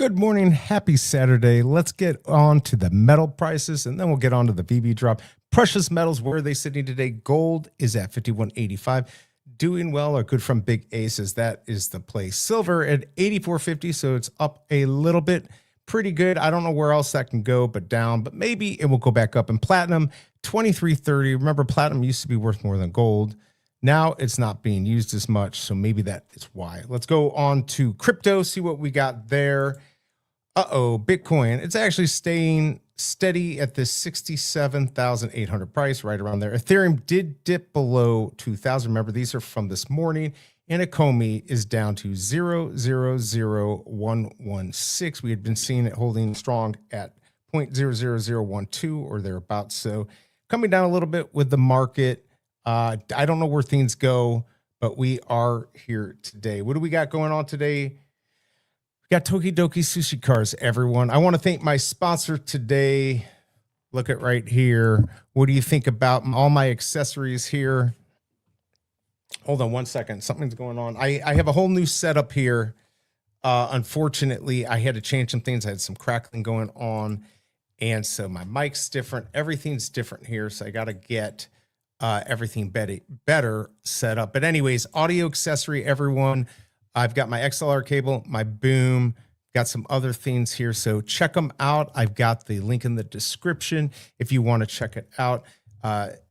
Good morning. Happy Saturday. Let's get on to the metal prices and then we'll get on to the VeVe drop. Precious metals, where are they sitting today? Gold is at $51.85. Doing well. Our good friend Big A says that is the play. Silver at $84.50, so it's up a little bit. Pretty good. I don't know where else that can go but down, but maybe it will go back up. And platinum, $23.30. Remember, platinum used to be worth more than gold. Now it's not being used as much, so maybe that is why. Let's go on to crypto, see what we got there. Bitcoin. It's actually staying steady at this 67,800 price, right around there. Ethereum did dip below 2,000. Remember, these are from this morning. And Akomi is down to 0.000116. We had been seeing it holding strong at 0.00012 or thereabouts. So coming down a little bit with the market. I don't know where things go, but we are here today. What do we got going on today? We got Tokidoki Sushi Cars, everyone. I want to thank my sponsor today. Look at right here. What do you think about all my accessories here? Hold on one second. Something's going on. I have a whole new setup here. Unfortunately, I had to change some things. I had some crackling going on. And so my mic's different. Everything's different here. So I got to get everything better set up. But anyways, audio accessory, everyone. I've got my XLR cable, my boom, got some other things here. So check them out. I've got the link in the description if you want to check it out.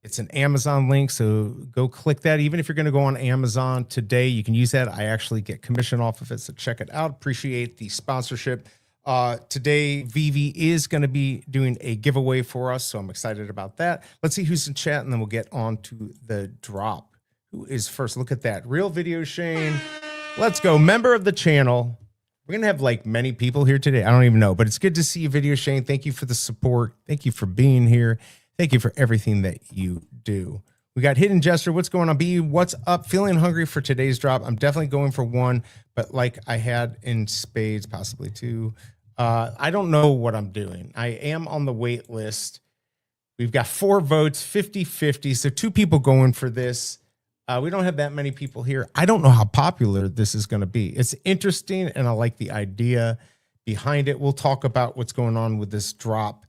It's an Amazon link, so go click that. Even if you're going to go on Amazon today, you can use that. I actually get commission off of it, so check it out. Appreciate the sponsorship. Today, VeVe is going to be doing a giveaway for us, so I'm excited about that. Let's see who's in chat, and then we'll get on to the drop. Who is first? Look at that. Real Video Shane. Let's go. Member of the channel. We're going to have like many people here today. I don't even know, but it's good to see you, Video Shane. Thank you for the support. Thank you for being here. Thank you for everything that you do. We got Hidden Jester. What's going on? B, what's up? Feeling hungry for today's drop. I'm definitely going for one, but like I had in spades, possibly two. I don't know what I'm doing. I am on the wait list. We've got 4 votes, 50-50. So 2 people going for this. We don't have that many people here. I don't know how popular this is going to be. It's interesting, and I like the idea behind it. We'll talk about what's going on with this drop.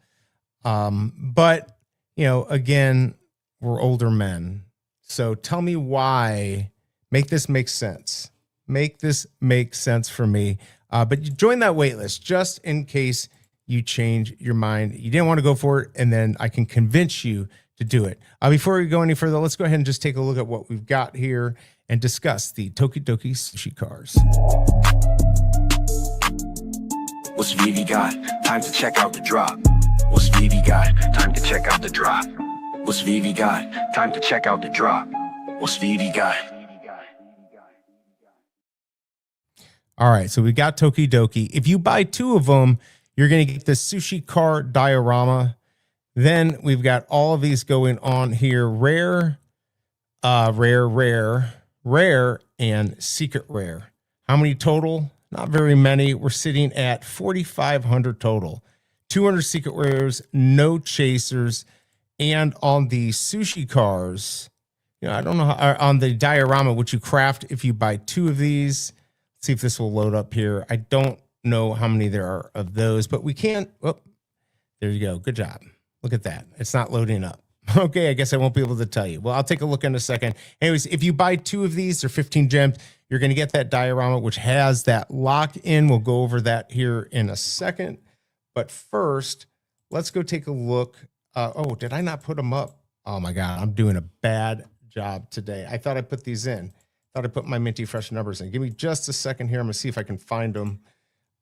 But, you know, again, we're older men. So tell me why. Make this make sense. Make this make sense for me. But you join that wait list just in case you change your mind. You didn't want to go for it, and then I can convince you to do it. Before we go any further, let's go ahead and just take a look at what we've got here and discuss the Tokidoki Sushi Cars. What's VeVe got? Time to check out the drop. What's VeVe got? Time to check out the drop. What's VeVe got? Time to check out the drop. What's VeVe got? All right, so we got Tokidoki. If you buy 2 of them, you're going to get the sushi car diorama. Then we've got all of these going on here. Rare, rare, and secret rare. How many total? Not very many. We're sitting at 4,500 total. 200 secret rares, no chasers. And on the sushi cars, you know, I don't know how, on the diorama, which you craft if you buy 2 of these. See if this will load up here. I don't know how many there are of those, but we can't. Oh, there you go. Good job. Look at that. It's not loading up. Okay, I guess I won't be able to tell you. Well, I'll take a look in a second. Anyways, if you buy 2 of these, they're 15 gems. You're going to get that diorama, which has that lock in. We'll go over that here in a second. But first, let's go take a look. Oh, did I not put them up? Oh, my God. I'm doing a bad job today. I thought I put these in. Thought I put my minty fresh numbers in. Give me just a second here. I'm going to see if I can find them.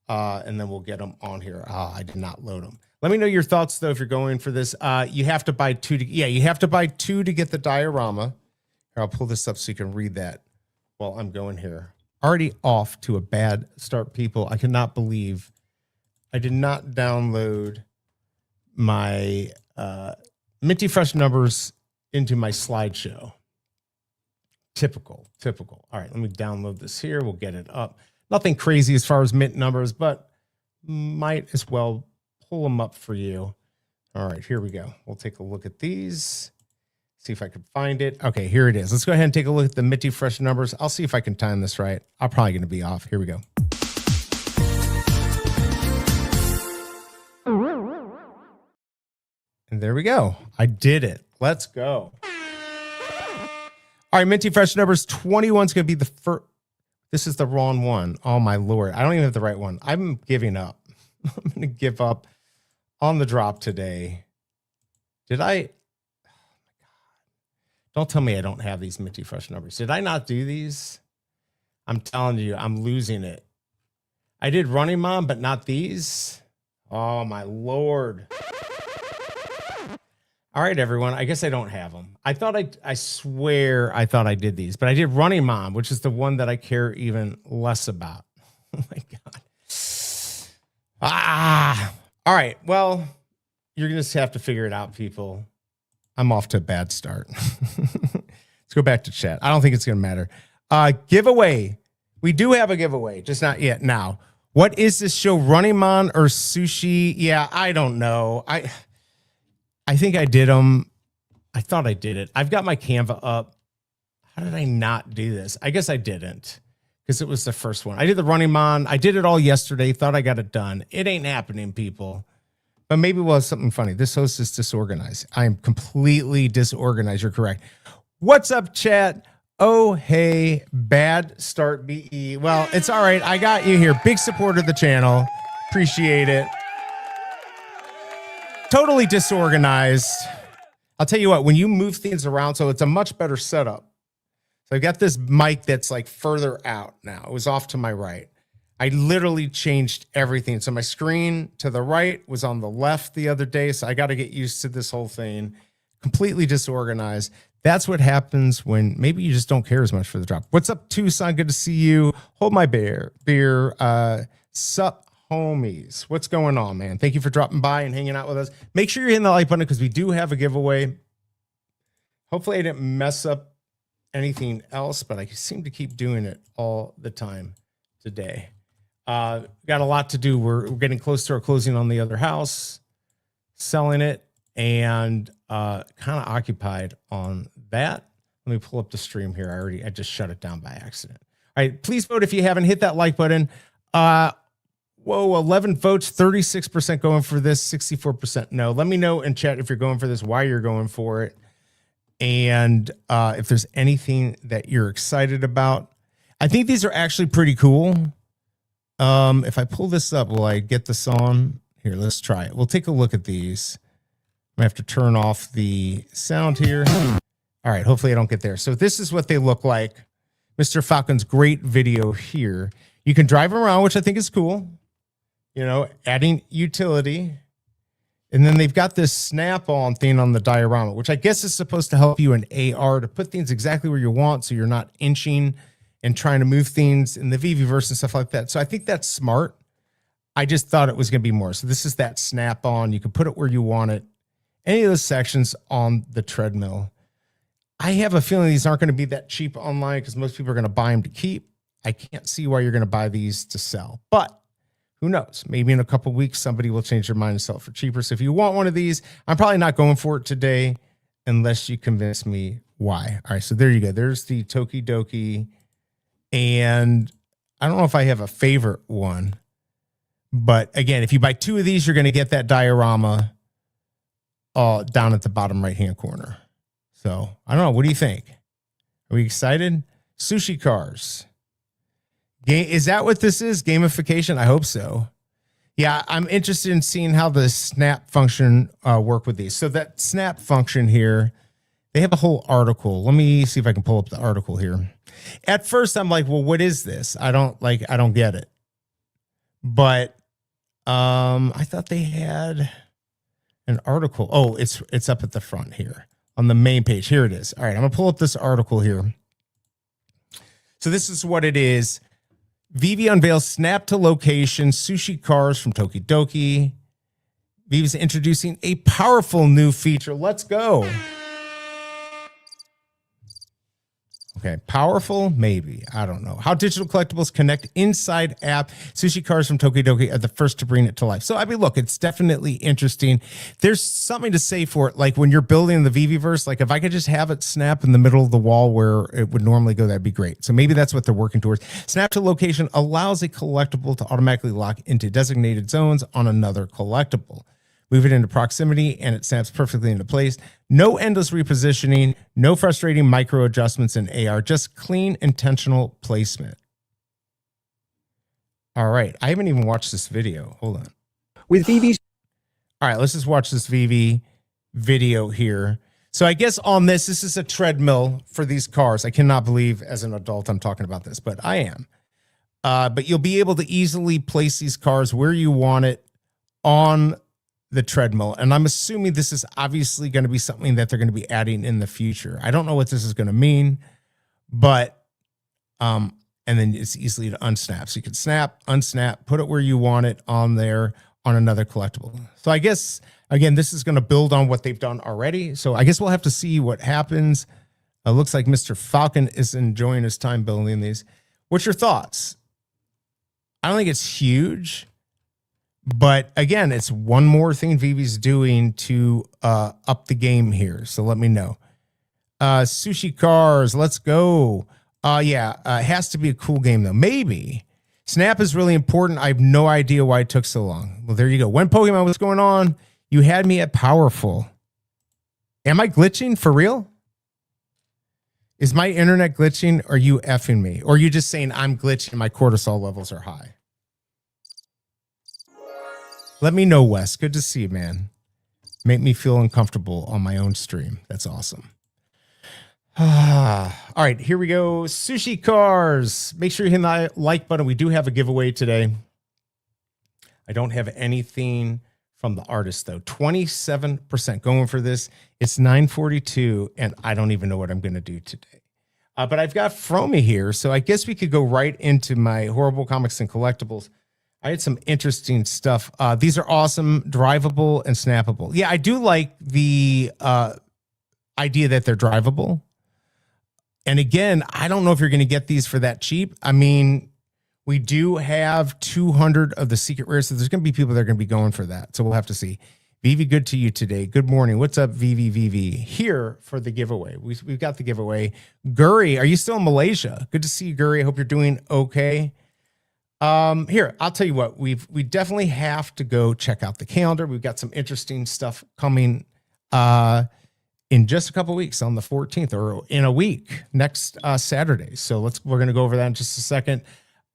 And then we'll get them on here. Oh, I did not load them. Let me know your thoughts, though, if you're going for this. You have to buy 2 to, you have to buy 2 to get the diorama. Here, I'll pull this up so you can read that while I'm going here. Already off to a bad start, people. I cannot believe I did not download my minty fresh numbers into my slideshow. Typical. All right, let me download this here. We'll get it up. Nothing crazy as far as mint numbers, but might as well pull them up for you. All right, here we go. We'll take a look at these. See if I can find it. Okay, here it is. Let's go ahead and take a look at the minty fresh numbers. I'll see if I can time this right. I'm probably going to be off. Here we go. And there we go. I did it. Let's go. All right, Minty Fresh numbers 21 is going to be the first. This is the wrong one. Oh, my Lord. I don't even have the right one. I'm giving up. I'm going to give up on the drop today. Did I? Oh, my God. Don't tell me I don't have these Minty Fresh numbers. Did I not do these? I'm telling you, I'm losing it. I did Running Mom, but not these. Oh, my Lord. All right, everyone. I guess I don't have them. I swear I thought I did these, but I did Running Mom, which is the one that I care even less about. Oh my God. All right. Well, you're going to have to figure it out, people. I'm off to a bad start. Let's go back to chat. I don't think it's going to matter. Giveaway. We do have a giveaway, just not yet now. What is this show, Running Man or Sushi? Yeah, I don't know. I think I did them. I thought I did it. I've got my Canva up. How did I not do this? I guess I didn't because it was the first one. I did the Running Man. I did it all yesterday. Thought I got it done. It ain't happening, people. But maybe we'll have something funny. This host is disorganized. I am completely disorganized. You're correct. What's up, chat? Oh, hey, bad start BE. Well, it's all right. I got you here. Big supporter of the channel. Appreciate it. Totally disorganized. I'll tell you what, when you move things around, so it's a much better setup. So I've got this mic that's like further out now. It was off to my right. I literally changed everything. So my screen to the right was on the left the other day. So I got to get used to this whole thing. Completely disorganized. That's what happens when maybe you just don't care as much for the drop. What's up, Tucson? Good to see you. Hold my beer. Sup, homies. What's going on, man? Thank you for dropping by and hanging out with us. Make sure you're hitting the like button because we do have a giveaway. Hopefully I didn't mess up anything else, but I seem to keep doing it all the time today. Got a lot to do. We're getting close to our closing on the other house, selling it, and kind of occupied on that. Let me pull up the stream here. I just shut it down by accident. All right, please vote if you haven't hit that like button. Whoa, 11 votes, 36% going for this, 64% no. Let me know in chat if you're going for this, why you're going for it, and if there's anything that you're excited about. I think these are actually pretty cool. If I pull this up, will I get this on? Here, let's try it. We'll take a look at these. I have to turn off the sound here. All right, hopefully I don't get there. So this is what they look like. Mr. Falcon's great video here. You can drive them around, which I think is cool. You know, adding utility. And then they've got this snap-on thing on the diorama, which I guess is supposed to help you in AR to put things exactly where you want so you're not inching and trying to move things in the VeVeverse and stuff like that. So I think that's smart. I just thought it was going to be more. So this is that snap-on. You can put it where you want it. Any of those sections on the treadmill. I have a feeling these aren't going to be that cheap online because most people are going to buy them to keep. I can't see why you're going to buy these to sell. But who knows? Maybe in a couple of weeks, somebody will change their mind and sell it for cheaper. So if you want one of these, I'm probably not going for it today unless you convince me why. All right, so there you go. There's the Tokidoki. And I don't know if I have a favorite one. But again, if you buy two of these, you're going to get that diorama down at the bottom right-hand corner. So I don't know. What do you think? Are we excited? Sushi Cars. Is that what this is? Gamification? I hope so. Yeah, I'm interested in seeing how the snap function work with these. So that snap function here, they have a whole article. Let me see if I can pull up the article here. At first, I'm like, well, what is this? I don't get it. But I thought they had an article. Oh, it's up at the front here on the main page. Here it is. All right, I'm gonna pull up this article here. So this is what it is. VeVe unveils snap to location sushi cars from Tokidoki. VeVe's introducing a powerful new feature. Let's go. Okay, powerful, maybe. I don't know. How digital collectibles connect inside app. Sushi Cars from Tokidoki are the first to bring it to life. So, I mean, look, it's definitely interesting. There's something to say for it. Like when you're building the VeVeverse, like if I could just have it snap in the middle of the wall where it would normally go, that'd be great. So maybe that's what they're working towards. Snap to location allows a collectible to automatically lock into designated zones on another collectible. Move it into proximity, and it snaps perfectly into place. No endless repositioning, no frustrating micro adjustments in AR, just clean, intentional placement. All right. I haven't even watched this video. Hold on. With VeVe's. All right, let's just watch this VeVe video here. So I guess on this is a treadmill for these cars. I cannot believe as an adult I'm talking about this, but I am. But you'll be able to easily place these cars where you want it on the treadmill. And I'm assuming this is obviously going to be something that they're going to be adding in the future. I don't know what this is going to mean, but, and then it's easily to unsnap. So you can snap, unsnap, put it where you want it on there on another collectible. So I guess, again, this is going to build on what they've done already. So I guess we'll have to see what happens. It looks like Mr. Falcon is enjoying his time building these. What's your thoughts? I don't think it's huge, but again, it's one more thing VeVe's doing to up the game here. So let me know. Sushi Cars, let's go. Yeah, it has to be a cool game though. Maybe. Snap is really important. I have no idea why it took so long. Well, there you go. When Pokemon, what's going on? You had me at powerful. Am I glitching for real? Is my internet glitching? Or are you effing me? Or are you just saying I'm glitching and my cortisol levels are high? Let me know, Wes. Good to see you, man. Make me feel uncomfortable on my own stream. That's awesome. All right, here we go. Sushi Cars. Make sure you hit the like button. We do have a giveaway today. I don't have anything from the artist, though. 27% going for this. It's 9:42, and I don't even know what I'm going to do today. But I've got Fromy here, so I guess we could go right into my horrible comics and collectibles. I had some interesting stuff. These are awesome, drivable and snappable. Yeah, I do like the idea that they're drivable. And again, I don't know if you're going to get these for that cheap. I mean, we do have 200 of the secret rares, so there's going to be people that are going to be going for that. So we'll have to see. VeVe, good to you today. Good morning. What's up, VeVe? Here for the giveaway. We've got the giveaway. Guri, are you still in Malaysia? Good to see you, Guri. I hope you're doing okay. Here, I'll tell you what, we definitely have to go check out the calendar. We've got some interesting stuff coming in just a couple of weeks on the 14th, or in a week, next Saturday. So we're going to go over that in just a second.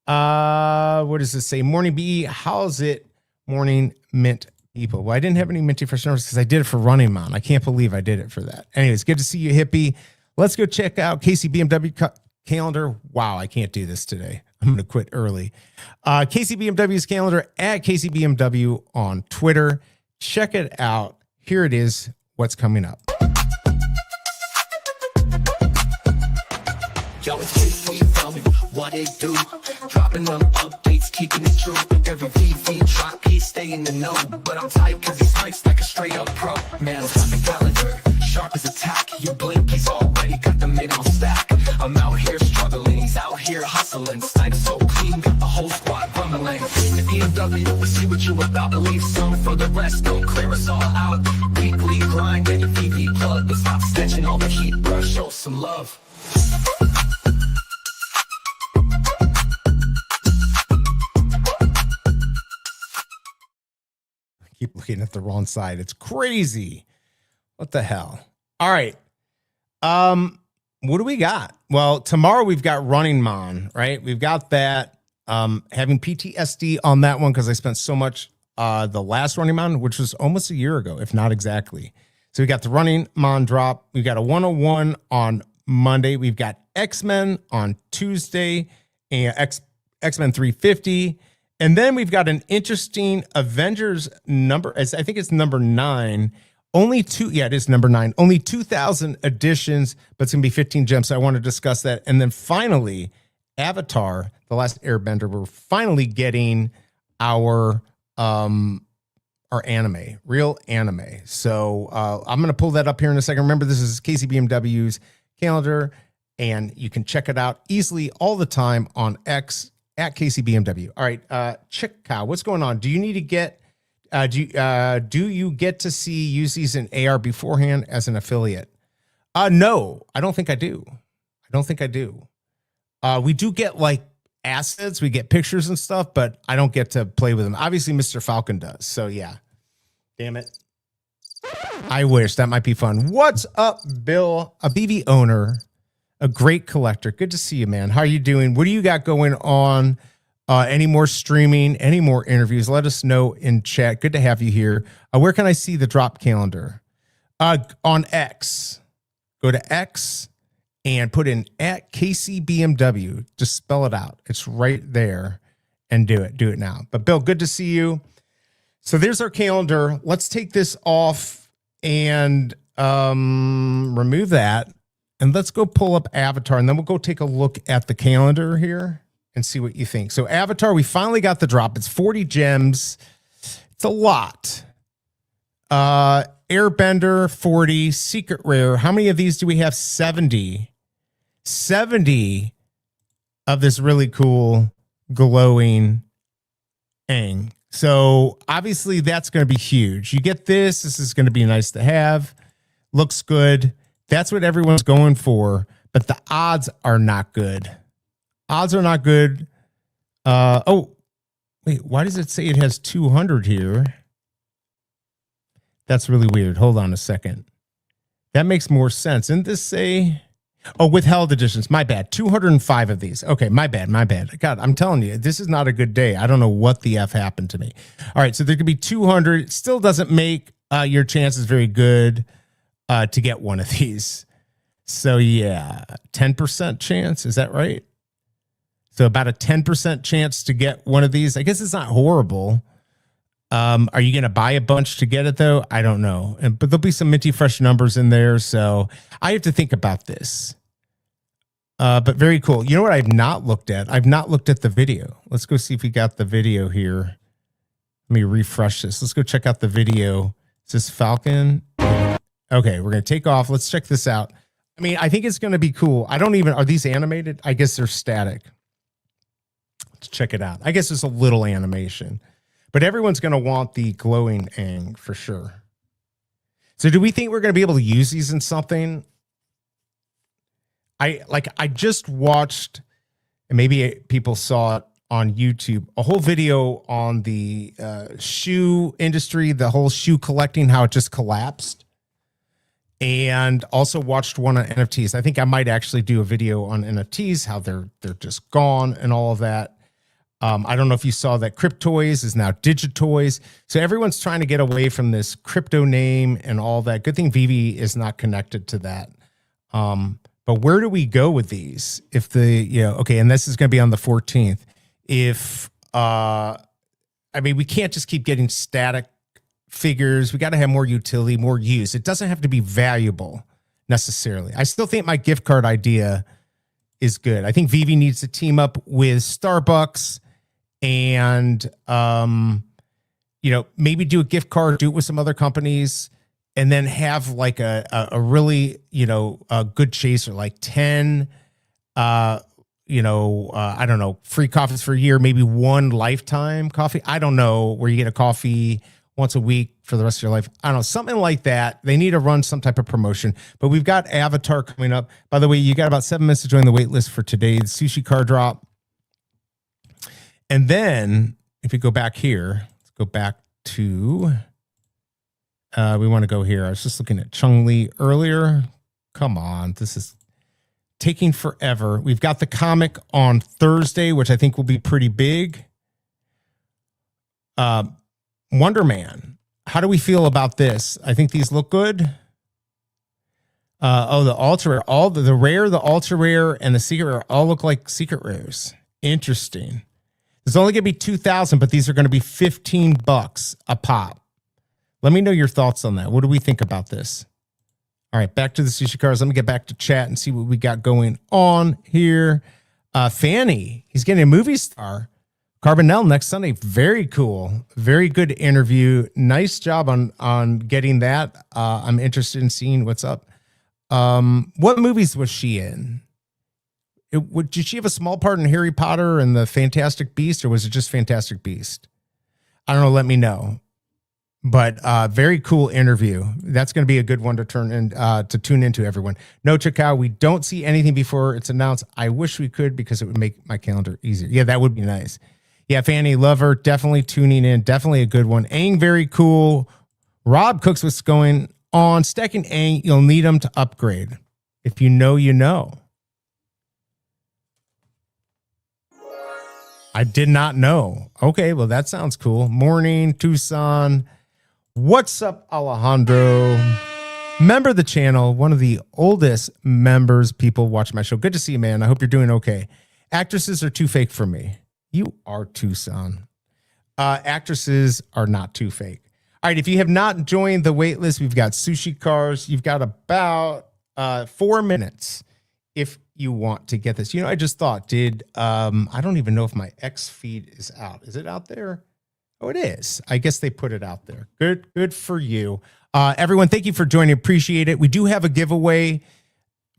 What does this say? Morning BE, how's it? Morning Mint people. Well, I didn't have any Minty Fresh numbers because I did it for Running Man. I can't believe I did it for that. Anyways, good to see you, Hippie. Let's go check out KCBMW calendar. Wow, I can't do this today. I'm going to quit early. KCBMW's calendar at KCBMW on Twitter. Check it out. Here it is. What's coming up? Yo, it's kids for you, tell me what it do. Dropping them updates, keeping it true. Every VeVe drop, he's stay in the know. But I'm tight cause he's nice like a straight up pro. Man, it's on the calendar, sharp as a tack. You blink, he's already got the mid on stack. I'm out here struggling, he's out here hustling. Snipes so clean, got the whole squad rumbling. The BMW, we see what you about to leave some for the rest. Don't clear us all out. Weekly grind, any VeVe plug. But stop snatching all the heat, bro. Show some love. Keep looking at the wrong side. It's crazy. What the hell? All right. What do we got? Well, tomorrow we've got Running Man, right? We've got that. Having PTSD on that one because I spent so much the last Running Man, which was almost a year ago, if not exactly. So we got the Running Man drop. We've got a 101 on Monday. We've got X-Men on Tuesday and X-Men 350. And then we've got an interesting Avengers number. I think it's number 9. Only two. Yeah, it is number 9. Only 2,000 editions, but it's going to be 15 gems. So I want to discuss that. And then finally, Avatar, The Last Airbender. We're finally getting our anime, real anime. So I'm going to pull that up here in a second. Remember, this is KCBMW's calendar, and you can check it out easily all the time on X at KCBMW. All right, Chick Cow, what's going on? Do you need to get? Do you get to use these in AR beforehand as an affiliate? No, I don't think I do. We do get like assets, we get pictures and stuff, but I don't get to play with them. Obviously, Mr. Falcon does. So yeah, Damn it. I wish. That might be fun. What's up, Bill? A VeVe owner, a great collector. Good to see you, man. How are you doing? What do you got going on? Any more streaming? Any more interviews? Let us know in chat. Good to have you here. Where can I see the drop calendar? On X. Go to X and put in at KCBMW. Just spell it out. It's right there. And do it. Do it now. But Bill, good to see you. So there's our calendar. Let's take this off and remove that. And let's go pull up Avatar. And then we'll go take a look at the calendar here and see what you think. So Avatar, we finally got the drop. It's 40 gems. It's a lot. Airbender, 40. Secret Rare. How many of these do we have? 70. 70 of this really cool glowing Aang. So obviously that's going to be huge. You get this. This is going to be nice to have. Looks good. That's what everyone's going for. But the odds are not good. Odds are not good. Oh, wait. Why does it say it has 200 here? That's really weird. Hold on a second. That makes more sense. Didn't this say... Oh, withheld editions. My bad. 205 of these. Okay, my bad. My bad. God, I'm telling you, this is not a good day. I don't know what the F happened to me. All right, so there could be 200. It still doesn't make your chances very good to get one of these. So, yeah, 10% chance. Is that right? So about a 10% chance to get one of these. I guess it's not horrible. Are you going to buy a bunch to get it, though? I don't know. But there'll be some minty fresh numbers in there. So I have to think about this. But very cool. You know what I've not looked at? I've not looked at the video. Let's go see if we got the video here. Let me refresh this. Let's go check out the video. Is this Falcon? Okay, we're going to take off. Let's check this out. I mean, I think it's going to be cool. Are these animated? I guess they're static. Let's check it out. I guess it's a little animation. But everyone's going to want the glowing Aang for sure. So do we think we're going to be able to use these in something? I just watched, and maybe people saw it on YouTube, a whole video on the shoe industry, the whole shoe collecting, how it just collapsed. And also watched one on NFTs. I think I might actually do a video on NFTs, how they're just gone and all of that. I don't know if you saw that Cryptoys is now Digitoys. So everyone's trying to get away from this crypto name and all that. Good thing VeVe is not connected to that. But where do we go with these? If okay, and this is going to be on the 14th. We can't just keep getting static figures. We got to have more utility, more use. It doesn't have to be valuable necessarily. I still think my gift card idea is good. I think VeVe needs to team up with Starbucks and, maybe do a gift card, do it with some other companies, and then have like a really, a good chaser, like 10, I don't know, free coffees for a year, maybe one lifetime coffee. I don't know, where you get a coffee once a week for the rest of your life. I don't know, something like that. They need to run some type of promotion. But we've got Avatar coming up. By the way, you got about 7 minutes to join the wait list for today's sushi car drop. And then if you go back here, let's go back to, we want to go here. I was just looking at Chung Lee earlier. Come on, this is taking forever. We've got the comic on Thursday, which I think will be pretty big. Wonder Man. How do we feel about this? I think these look good. The ultra rare, all the rare, the ultra rare, and the secret rare all look like secret rares. Interesting. There's only going to be 2,000, but these are going to be $15 a pop. Let me know your thoughts on that. What do we think about this? All right, back to the sushi cars. Let me get back to chat and see what we got going on here. Fanny, he's getting a movie star. Carbonell next Sunday. Very cool. Very good interview. Nice job on getting that. I'm interested in seeing what's up. What movies was she in? Did she have a small part in Harry Potter and the Fantastic Beast, or was it just Fantastic Beast? I don't know. Let me know. But very cool interview. That's going to be a good one to tune into, everyone. No, Chakao, we don't see anything before it's announced. I wish we could, because it would make my calendar easier. Yeah, that would be nice. Yeah, Fanny, love her. Definitely tuning in. Definitely a good one. Aang, very cool. Rob Cooks, what's going on? Stacking A, you'll need them to upgrade. If you know, you know. I did not know. Okay, well, that sounds cool. Morning, Tucson. What's up, Alejandro? Member of the channel, one of the oldest members, people watching my show. Good to see you, man. I hope you're doing okay. Actresses are too fake for me. You are Tucson. Actresses are not too fake. All right, if you have not joined the wait list, we've got Sushi Cars. You've got about 4 minutes if you want to get this. You know, I just thought, I don't even know if my X feed is out. Is it out there? Oh, it is. I guess they put it out there. Good for you. Everyone, thank you for joining. Appreciate it. We do have a giveaway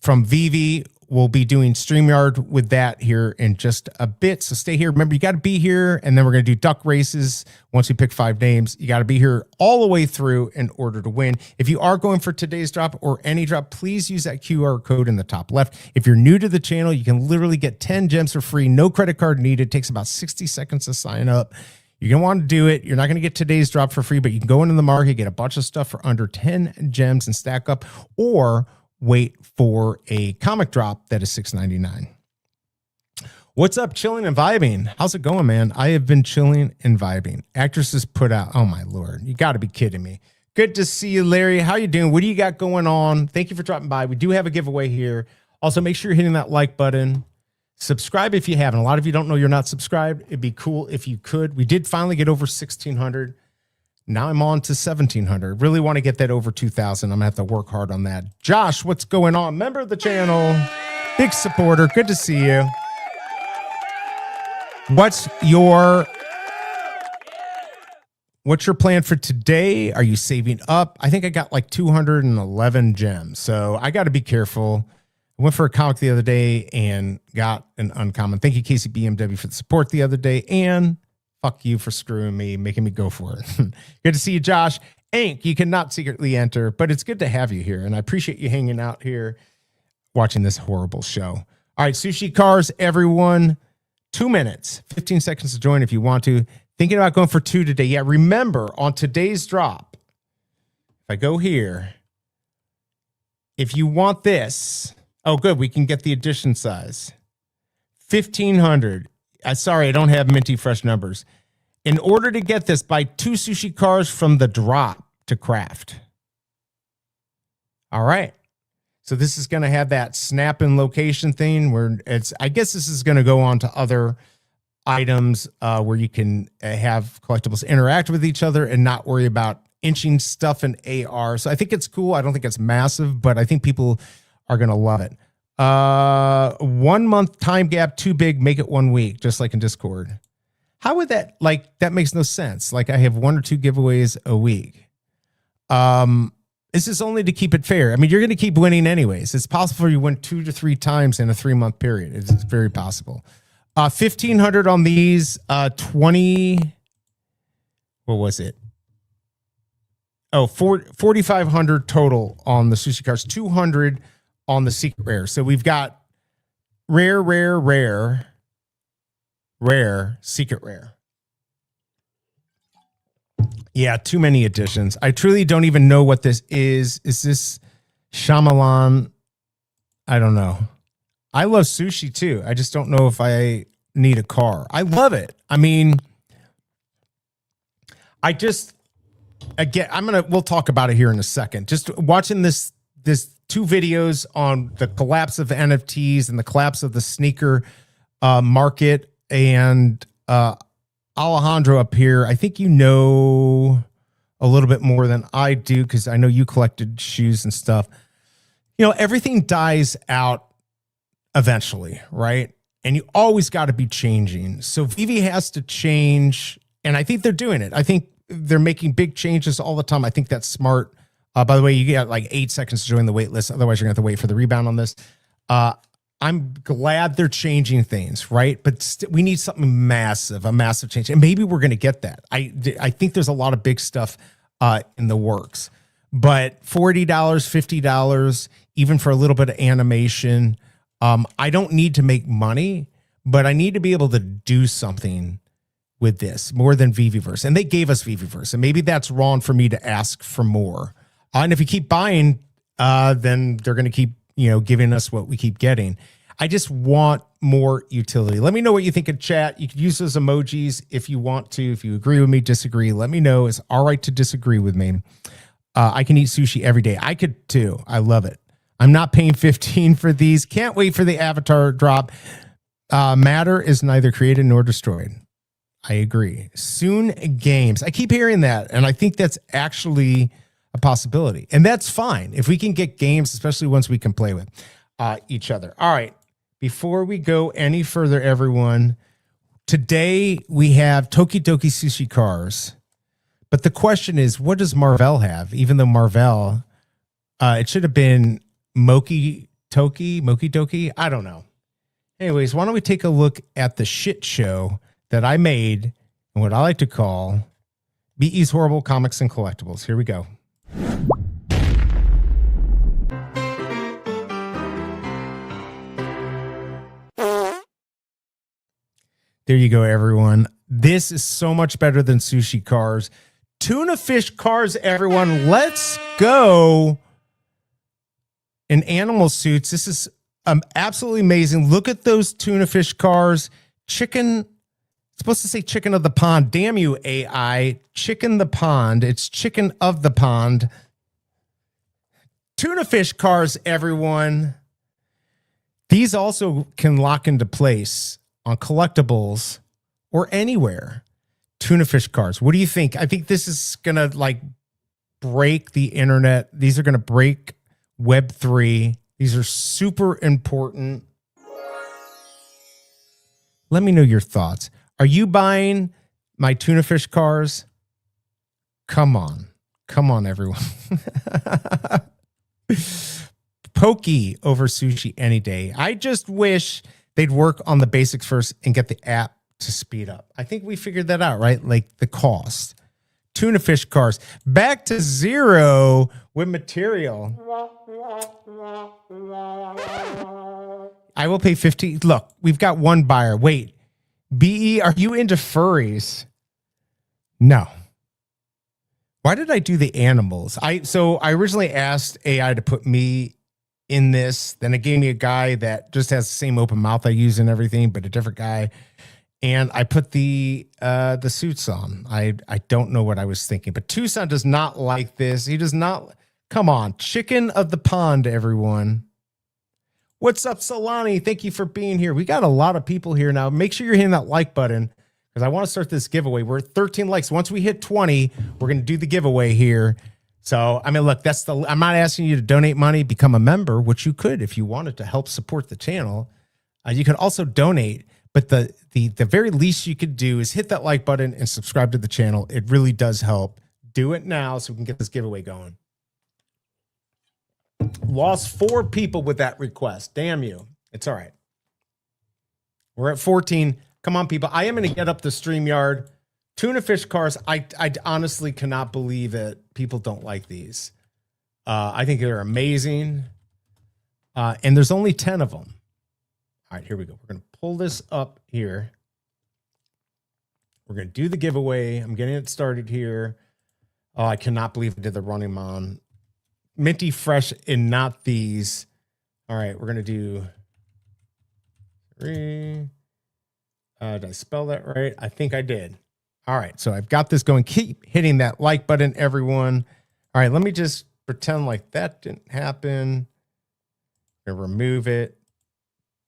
from VeVe. We'll be doing StreamYard with that here in just a bit. So stay here. Remember, you got to be here, and then we're going to do duck races. Once we pick 5 names, you got to be here all the way through in order to win. If you are going for today's drop or any drop, please use that QR code in the top left. If you're new to the channel, you can literally get 10 gems for free. No credit card needed. It takes about 60 seconds to sign up. You're going to want to do it. You're not going to get today's drop for free, but you can go into the market, get a bunch of stuff for under 10 gems and stack up, or wait for a comic drop that is $6.99. What's up, chilling and vibing? How's it going, man? I have been chilling and vibing. Actresses put out, oh my Lord, you got to be kidding me. Good to see you, Larry. How you doing? What do you got going on? Thank you for dropping by. We do have a giveaway here. Also, make sure you're hitting that like button. Subscribe if you haven't. A lot of you don't know you're not subscribed. It'd be cool if you could. We did finally get over 1,600. Now I'm on to 1,700. Really want to get that over 2,000. I'm going to have to work hard on that. Josh, what's going on? Member of the channel. Big supporter. Good to see you. What's your plan for today? Are you saving up? I think I got like 211 gems. So I got to be careful. I went for a comic the other day and got an uncommon. Thank you, Casey BMW, for the support the other day. And fuck you for screwing me, making me go for it. Good to see you, Josh. Ink, you cannot secretly enter, but it's good to have you here. And I appreciate you hanging out here watching this horrible show. All right, Sushi Cars, everyone. 2 minutes, 15 seconds to join if you want to. Thinking about going for 2 today. Yeah, remember, on today's drop, if I go here, if you want this, oh, good, we can get the edition size. 1,500. Sorry, I don't have minty fresh numbers. In order to get this, buy 2 Sushi Cars from the drop to craft. All right. So this is going to have that snap in location thing where I guess this is going to go on to other items where you can have collectibles interact with each other and not worry about inching stuff in AR. So I think it's cool. I don't think it's massive, but I think people are going to love it. 1 month time gap, too big, make it 1 week, just like in Discord. How would that, like, that makes no sense. Like I have 1 or 2 giveaways a week. This is only to keep it fair. I mean, you're going to keep winning anyways. It's possible you win 2 to 3 times in a 3-month period. It's very possible. 1,500 on these, 20, what was it? Oh, 4,500 total on the Sushi Cars, 200 on the secret rare. So we've got rare, secret rare. Yeah, too many editions. I truly don't even know what this is. Is this Shyamalan? I don't know. I love sushi too. I just don't know if I need a car. I love it. I mean, we'll talk about it here in a second. Just watching this 2 videos on the collapse of NFTs and the collapse of the sneaker market, and Alejandro up here, I think you know a little bit more than I do because I know you collected shoes and stuff. You know, everything dies out eventually, right? And you always got to be changing. So VeVe has to change, and I think they're doing it. I think they're making big changes all the time. I think that's smart. By the way, you get like 8 seconds to join the wait list. Otherwise, you're going to have to wait for the rebound on this. I'm glad they're changing things, right? But we need something massive, a massive change. And maybe we're going to get that. I think there's a lot of big stuff in the works. But $40, $50, even for a little bit of animation, I don't need to make money, but I need to be able to do something with this, more than VeVeverse. And they gave us VeVeverse. And maybe that's wrong for me to ask for more. And if you keep buying, then they're going to keep, giving us what we keep getting. I just want more utility. Let me know what you think in chat. You can use those emojis if you want to. If you agree with me, disagree, let me know. It's all right to disagree with me. I can eat sushi every day. I could too. I love it. I'm not paying $15 for these. Can't wait for the avatar drop. Matter is neither created nor destroyed. I agree. Soon games. I keep hearing that, and I think that's actually a possibility. And that's fine if we can get games, especially ones we can play with each other. All right. Before we go any further, everyone, today we have Tokidoki Sushi Cars. But the question is, what does Marvel have? Even though Marvel, it should have been Moki Toki. I don't know. Anyways, why don't we take a look at the shit show that I made and what I like to call BE's Horrible Comics and Collectibles. Here we go. There you go, everyone. This is so much better than Sushi Cars. Tuna fish cars, everyone. Let's go. In animal suits. This is absolutely amazing. Look at those tuna fish cars. Chicken. It's supposed to say chicken of the pond. Damn you, AI. Chicken the pond. It's chicken of the pond. Tuna fish cars, everyone. These also can lock into place on collectibles or anywhere. Tuna fish cars. What do you think? I think this is going to break the internet. These are going to break Web3. These are super important. Let me know your thoughts. Are you buying my tuna fish cars? Come on. Come on, everyone. Pokey over sushi any day. I just wish they'd work on the basics first and get the app to speed up. I think we figured that out, right? Like the cost. Tuna fish cars. Back to zero with material. I will pay 50. Look, we've got one buyer. Wait. BE, are you into furries? No. Why did I do the animals? So I originally asked AI to put me in this. Then it gave me a guy that just has the same open mouth I use and everything, but a different guy. And I put the suits on. I don't know what I was thinking, but Tucson does not like this. He does not. Come on, chicken of the pond, everyone. What's up, Solani? Thank you for being here. We got a lot of people here now. Make sure you're hitting that like button because I want to start this giveaway. We're at 13 likes. Once we hit 20, we're going to do the giveaway here. So, I mean, look, I'm not asking you to donate money, become a member, which you could if you wanted to help support the channel. You can also donate, but the very least you could do is hit that like button and subscribe to the channel. It really does help. Do it now so we can get this giveaway going. Lost 4 people with that request. Damn you. It's all right. We're at 14. Come on, people. I am going to get up the StreamYard. Tuna fish cars. I honestly cannot believe it. People don't like these. I think they're amazing. And there's only 10 of them. All right, here we go. We're going to pull this up here. We're going to do the giveaway. I'm getting it started here. Oh, I cannot believe I did the running man. Minty fresh and not these. All right, we're going to do 3. Did I spell that right? I think I did. All right, so I've got this going. Keep hitting that like button, everyone. All right, let me just pretend like that didn't happen. I'm going to remove it.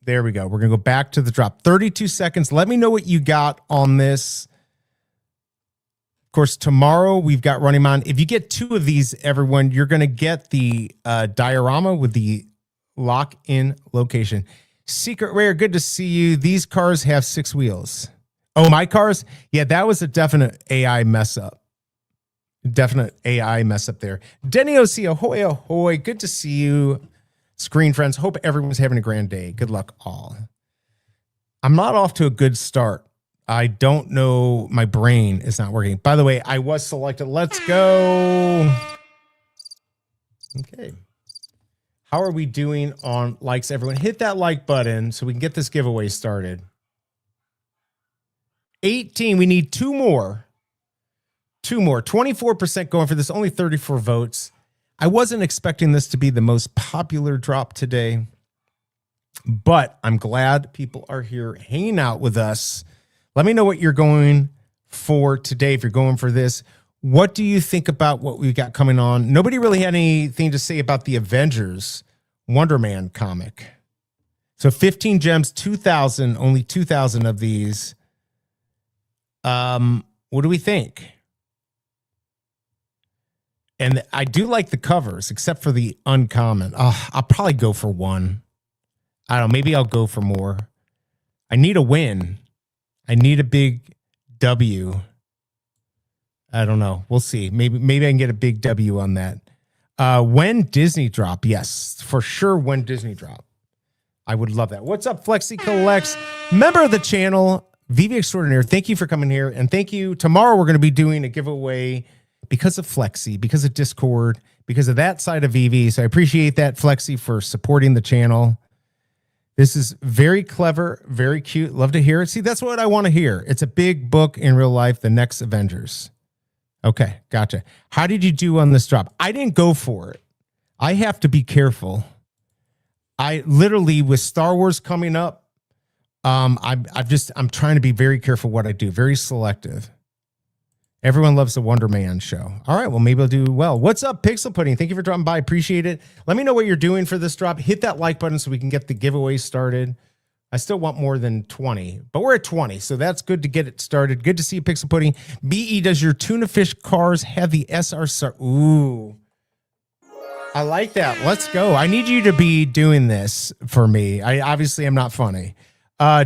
There we go. We're going to go back to the drop. 32 seconds. Let me know what you got on this. Of course, tomorrow we've got Running On. If you get 2 of these, everyone, you're going to get the diorama with the lock-in location. Secret Rare, good to see you. These cars have 6 wheels. Oh, my cars? Yeah, that was a definite AI mess up. Definite AI mess up there. Denny O.C. Ahoy, ahoy. Good to see you. Screen friends. Hope everyone's having a grand day. Good luck all. I'm not off to a good start. I don't know. My brain is not working. By the way, I was selected. Let's go. Okay. How are we doing on likes, everyone? Hit that like button so we can get this giveaway started. 18. We need two more. 24% going for this. Only 34 votes. I wasn't expecting this to be the most popular drop today, but I'm glad people are here hanging out with us. Let me know what you're going for today. If you're going for this, what do you think about what we've got coming on? Nobody really had anything to say about the Avengers Wonder Man comic. So 15 gems, 2,000, only 2,000 of these. What do we think? And I do like the covers, except for the uncommon. I'll probably go for one. I don't know. Maybe I'll go for more. I need a win. I need a big W. I don't know. We'll see. Maybe I can get a big W on that. When Disney drop. Yes, for sure. When Disney drop. I would love that. What's up, Flexi Collects? Member of the channel, VeVe Extraordinaire. Thank you for coming here. And thank you. Tomorrow we're going to be doing a giveaway because of Flexi, because of Discord, because of that side of VeVe. So I appreciate that, Flexi, for supporting the channel. This is very clever, very cute. Love to hear it. See, that's what I want to hear. It's a big book in real life, The Next Avengers. Okay, gotcha. How did you do on this drop? I didn't go for it. I have to be careful. I literally, with Star Wars coming up, I'm trying to be very careful what I do, very selective. Everyone loves the Wonder Man show. All right, well, maybe I'll do well. What's up, Pixel Pudding? Thank you for dropping by. Appreciate it. Let me know what you're doing for this drop. Hit that like button so we can get the giveaway started. I still want more than 20, but we're at 20, so that's good to get it started. Good to see you, Pixel Pudding. BE, does your tuna fish cars have the SR? Ooh, I like that. Let's go. I need you to be doing this for me. I obviously am not funny.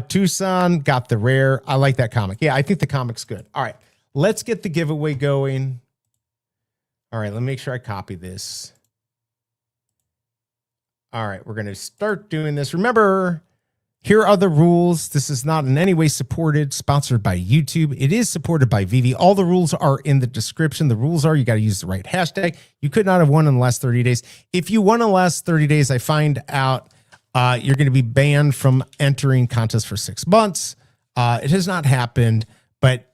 Tucson got the rare. I like that comic. Yeah, I think the comic's good. All right. Let's get the giveaway going. All right, let me make sure I copy this. All right, we're going to start doing this. Remember, here are the rules. This is not in any way sponsored by YouTube. It is supported by VeVe. All the rules are in the description. The rules are you got to use the right hashtag. You could not have won in the last 30 days. If you won in the last 30 days, I find out you're going to be banned from entering contests for 6 months. It has not happened, but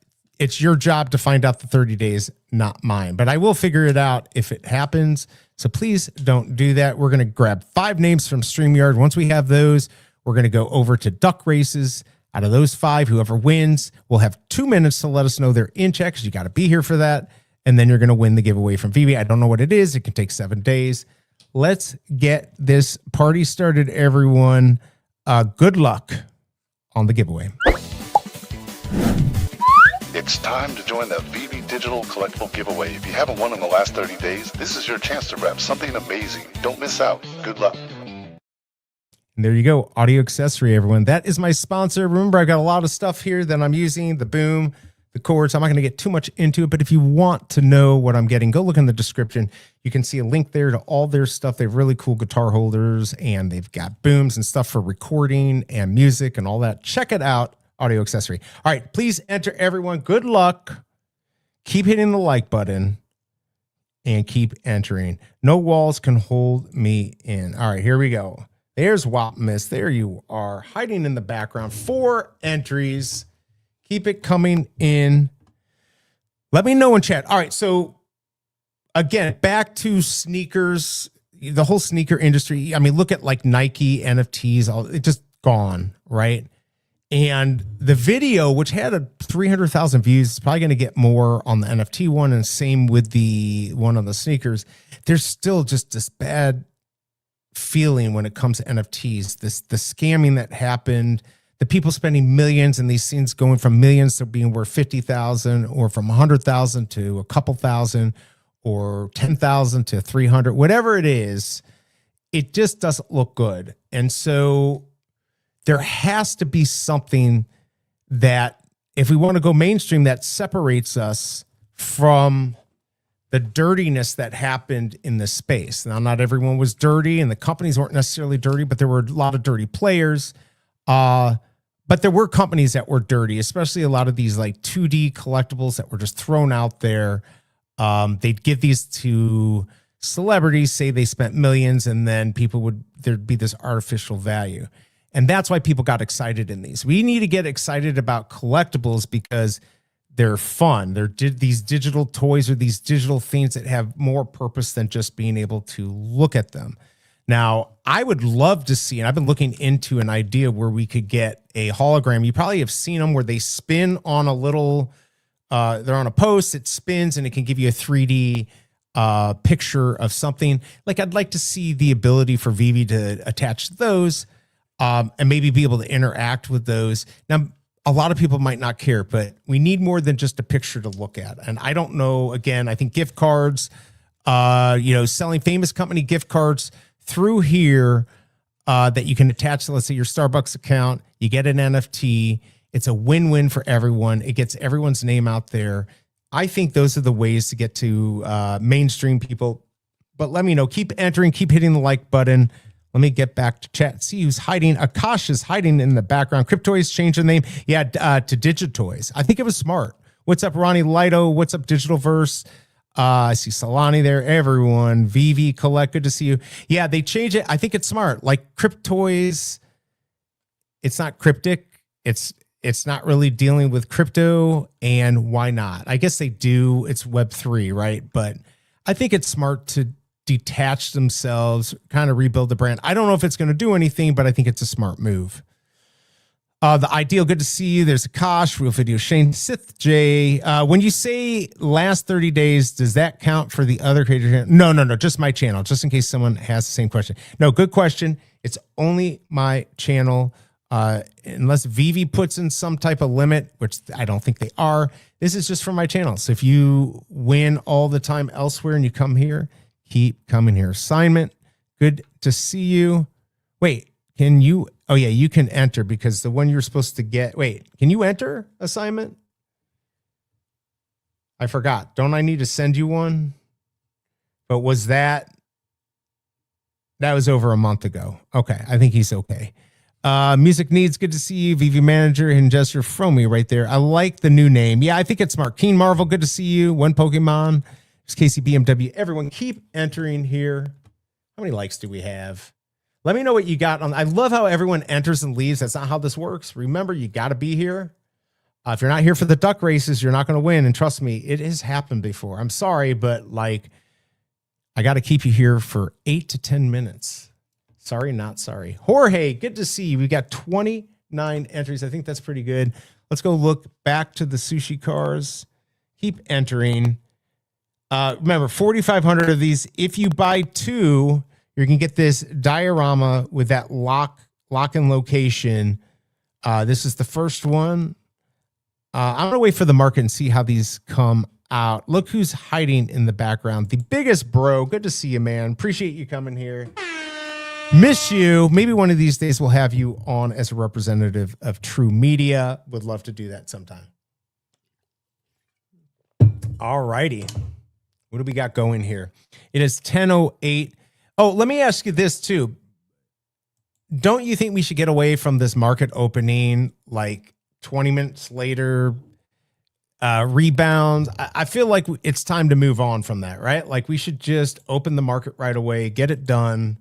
it's your job to find out the 30 days, not mine. But I will figure it out if it happens. So please don't do that. We're going to grab 5 names from StreamYard. Once we have those, we're going to go over to duck races. Out of those 5, whoever wins will have 2 minutes to let us know they're in check, because you got to be here for that. And then you're going to win the giveaway from VeVe. I don't know what it is. It can take 7 days. Let's get this party started, everyone. Good luck on the giveaway. It's time to join the VeVe Digital Collectible Giveaway. If you haven't won in the last 30 days, this is your chance to wrap something amazing. Don't miss out. Good luck. And there you go. Audio accessory, everyone. That is my sponsor. Remember, I've got a lot of stuff here that I'm using, the boom, the cords. I'm not going to get too much into it, but if you want to know what I'm getting, go look in the description. You can see a link there to all their stuff. They have really cool guitar holders, and they've got booms and stuff for recording and music and all that. Check it out. Audio accessory. All right, please enter, everyone. Good luck. Keep hitting the like button and keep entering. No walls can hold me in. All right, here we go. There's Wapmiss. There you are, hiding in the background. 4 entries. Keep it coming in. Let me know in chat. All right, so again, back to sneakers, the whole sneaker industry. I mean, look at like Nike, NFTs, it's just gone, right? And the video, which had 300,000 views, is probably going to get more on the NFT one, and same with the one on the sneakers. There's still just this bad feeling when it comes to NFTs. The scamming that happened, the people spending millions, and these things going from millions to being worth 50,000, or from 100,000 to a couple thousand, or 10,000 to 300, whatever it is. It just doesn't look good. And so there has to be something that, if we want to go mainstream, that separates us from the dirtiness that happened in this space. Now, not everyone was dirty, and the companies weren't necessarily dirty, but there were a lot of dirty players. But there were companies that were dirty, especially a lot of these like 2D collectibles that were just thrown out there. They'd give these to celebrities, say they spent millions, and then there'd be this artificial value. And that's why people got excited in these. We need to get excited about collectibles because they're fun. They're these digital toys or these digital things that have more purpose than just being able to look at them. Now, I would love to see, and I've been looking into an idea where we could get a hologram. You probably have seen them where they spin on a little, they're on a post, it spins, and it can give you a 3D picture of something. Like, I'd like to see the ability for VeVe to attach those and maybe be able to interact with those. Now, a lot of people might not care, but we need more than just a picture to look at. And I don't know, again, I think gift cards, selling famous company gift cards through here that you can attach to, let's say, your Starbucks account. You get an NFT. It's a win-win for everyone. It gets everyone's name out there. I think those are the ways to get to mainstream people. But let me know. Keep entering. Keep hitting the like button. Let me get back to chat. See who's hiding. Akash is hiding in the background. Cryptoys changed the name. Yeah, to Digitoys. I think it was smart. What's up, Ronnie Lido? What's up, Digitalverse? I see Solani there. Everyone. VeVe Collect. Good to see you. Yeah, they changed it. I think it's smart. Like Cryptoys, it's not cryptic. It's not really dealing with crypto. And why not? I guess they do. It's Web3, right? But I think it's smart to detach themselves, kind of rebuild the brand. I don't know if it's going to do anything, but I think it's a smart move. The Ideal, good to see you. There's Akash, Real Video, Shane, Sith J. When you say last 30 days, does that count for the other creator? No, just my channel, just in case someone has the same question. No, good question. It's only my channel. Unless VeVe puts in some type of limit, which I don't think they are. This is just for my channel. So if you win all the time elsewhere and you come here, keep coming here. Assignment, good to see you. Wait, can you? Oh yeah, you can enter because the one you're supposed to get. Wait, can you enter assignment? I forgot. Don't I need to send you one? But was that was over a month ago? Okay, I think he's okay. Music Needs, good to see you. VeVe Manager and Gesture Fromy right there. I like the new name. Yeah, I think it's smart. Keen Marvel, good to see you. One Pokemon. There's Casey BMW. Everyone keep entering here. How many likes do we have? Let me know what you got on. I love how everyone enters and leaves. That's not how this works. Remember, you got to be here. If you're not here for the duck races, you're not going to win. And trust me, it has happened before. I'm sorry, but like, I got to keep you here for 8 to 10 minutes. Sorry, not sorry. Jorge, good to see you. We got 29 entries. I think that's pretty good. Let's go look back to the sushi cars. Keep entering. Remember, 4,500 of these. If you buy 2, you're going to get this diorama with that lock-in location. This is the first one. I'm going to wait for the market and see how these come out. Look who's hiding in the background. The biggest bro. Good to see you, man. Appreciate you coming here. Miss you. Maybe one of these days we'll have you on as a representative of True Media. Would love to do that sometime. All righty. What do we got going here? It is 10:08. Oh, let me ask you this too. Don't you think we should get away from this market opening like 20 minutes later, rebound? I feel like it's time to move on from that, right? Like we should just open the market right away, get it done.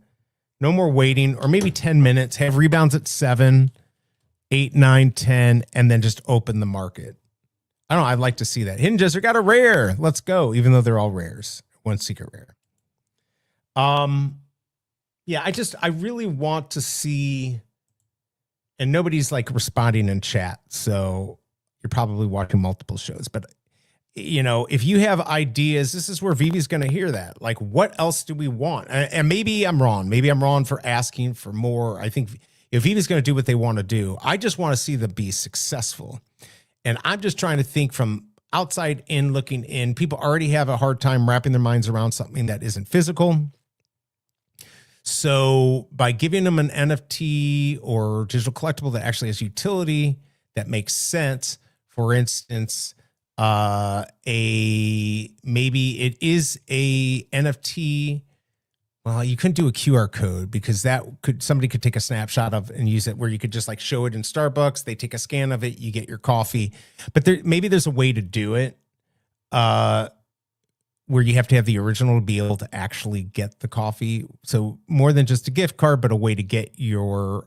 No more waiting, or maybe 10 minutes, have rebounds at 7, 8, 9, 10, and then just open the market. I don't know. I'd like to see that. Hidden Jester got a rare. Let's go. Even though they're all rares. One secret rare. Yeah, I really want to see, and nobody's like responding in chat. So you're probably watching multiple shows, but you know, if you have ideas, this is where VeVe's going to hear that. Like, what else do we want? And maybe I'm wrong. Maybe I'm wrong for asking for more. I think if VeVe's going to do what they want to do, I just want to see them be successful. And I'm just trying to think from outside in looking in. People already have a hard time wrapping their minds around something that isn't physical. So by giving them an NFT or digital collectible that actually has utility, that makes sense, for instance, maybe it is a NFT. Well, you couldn't do a QR code because somebody could take a snapshot of and use it where you could just like show it in Starbucks. They take a scan of it, you get your coffee. But maybe there's a way to do it where where you have to have the original to be able to actually get the coffee. So more than just a gift card, but a way to get your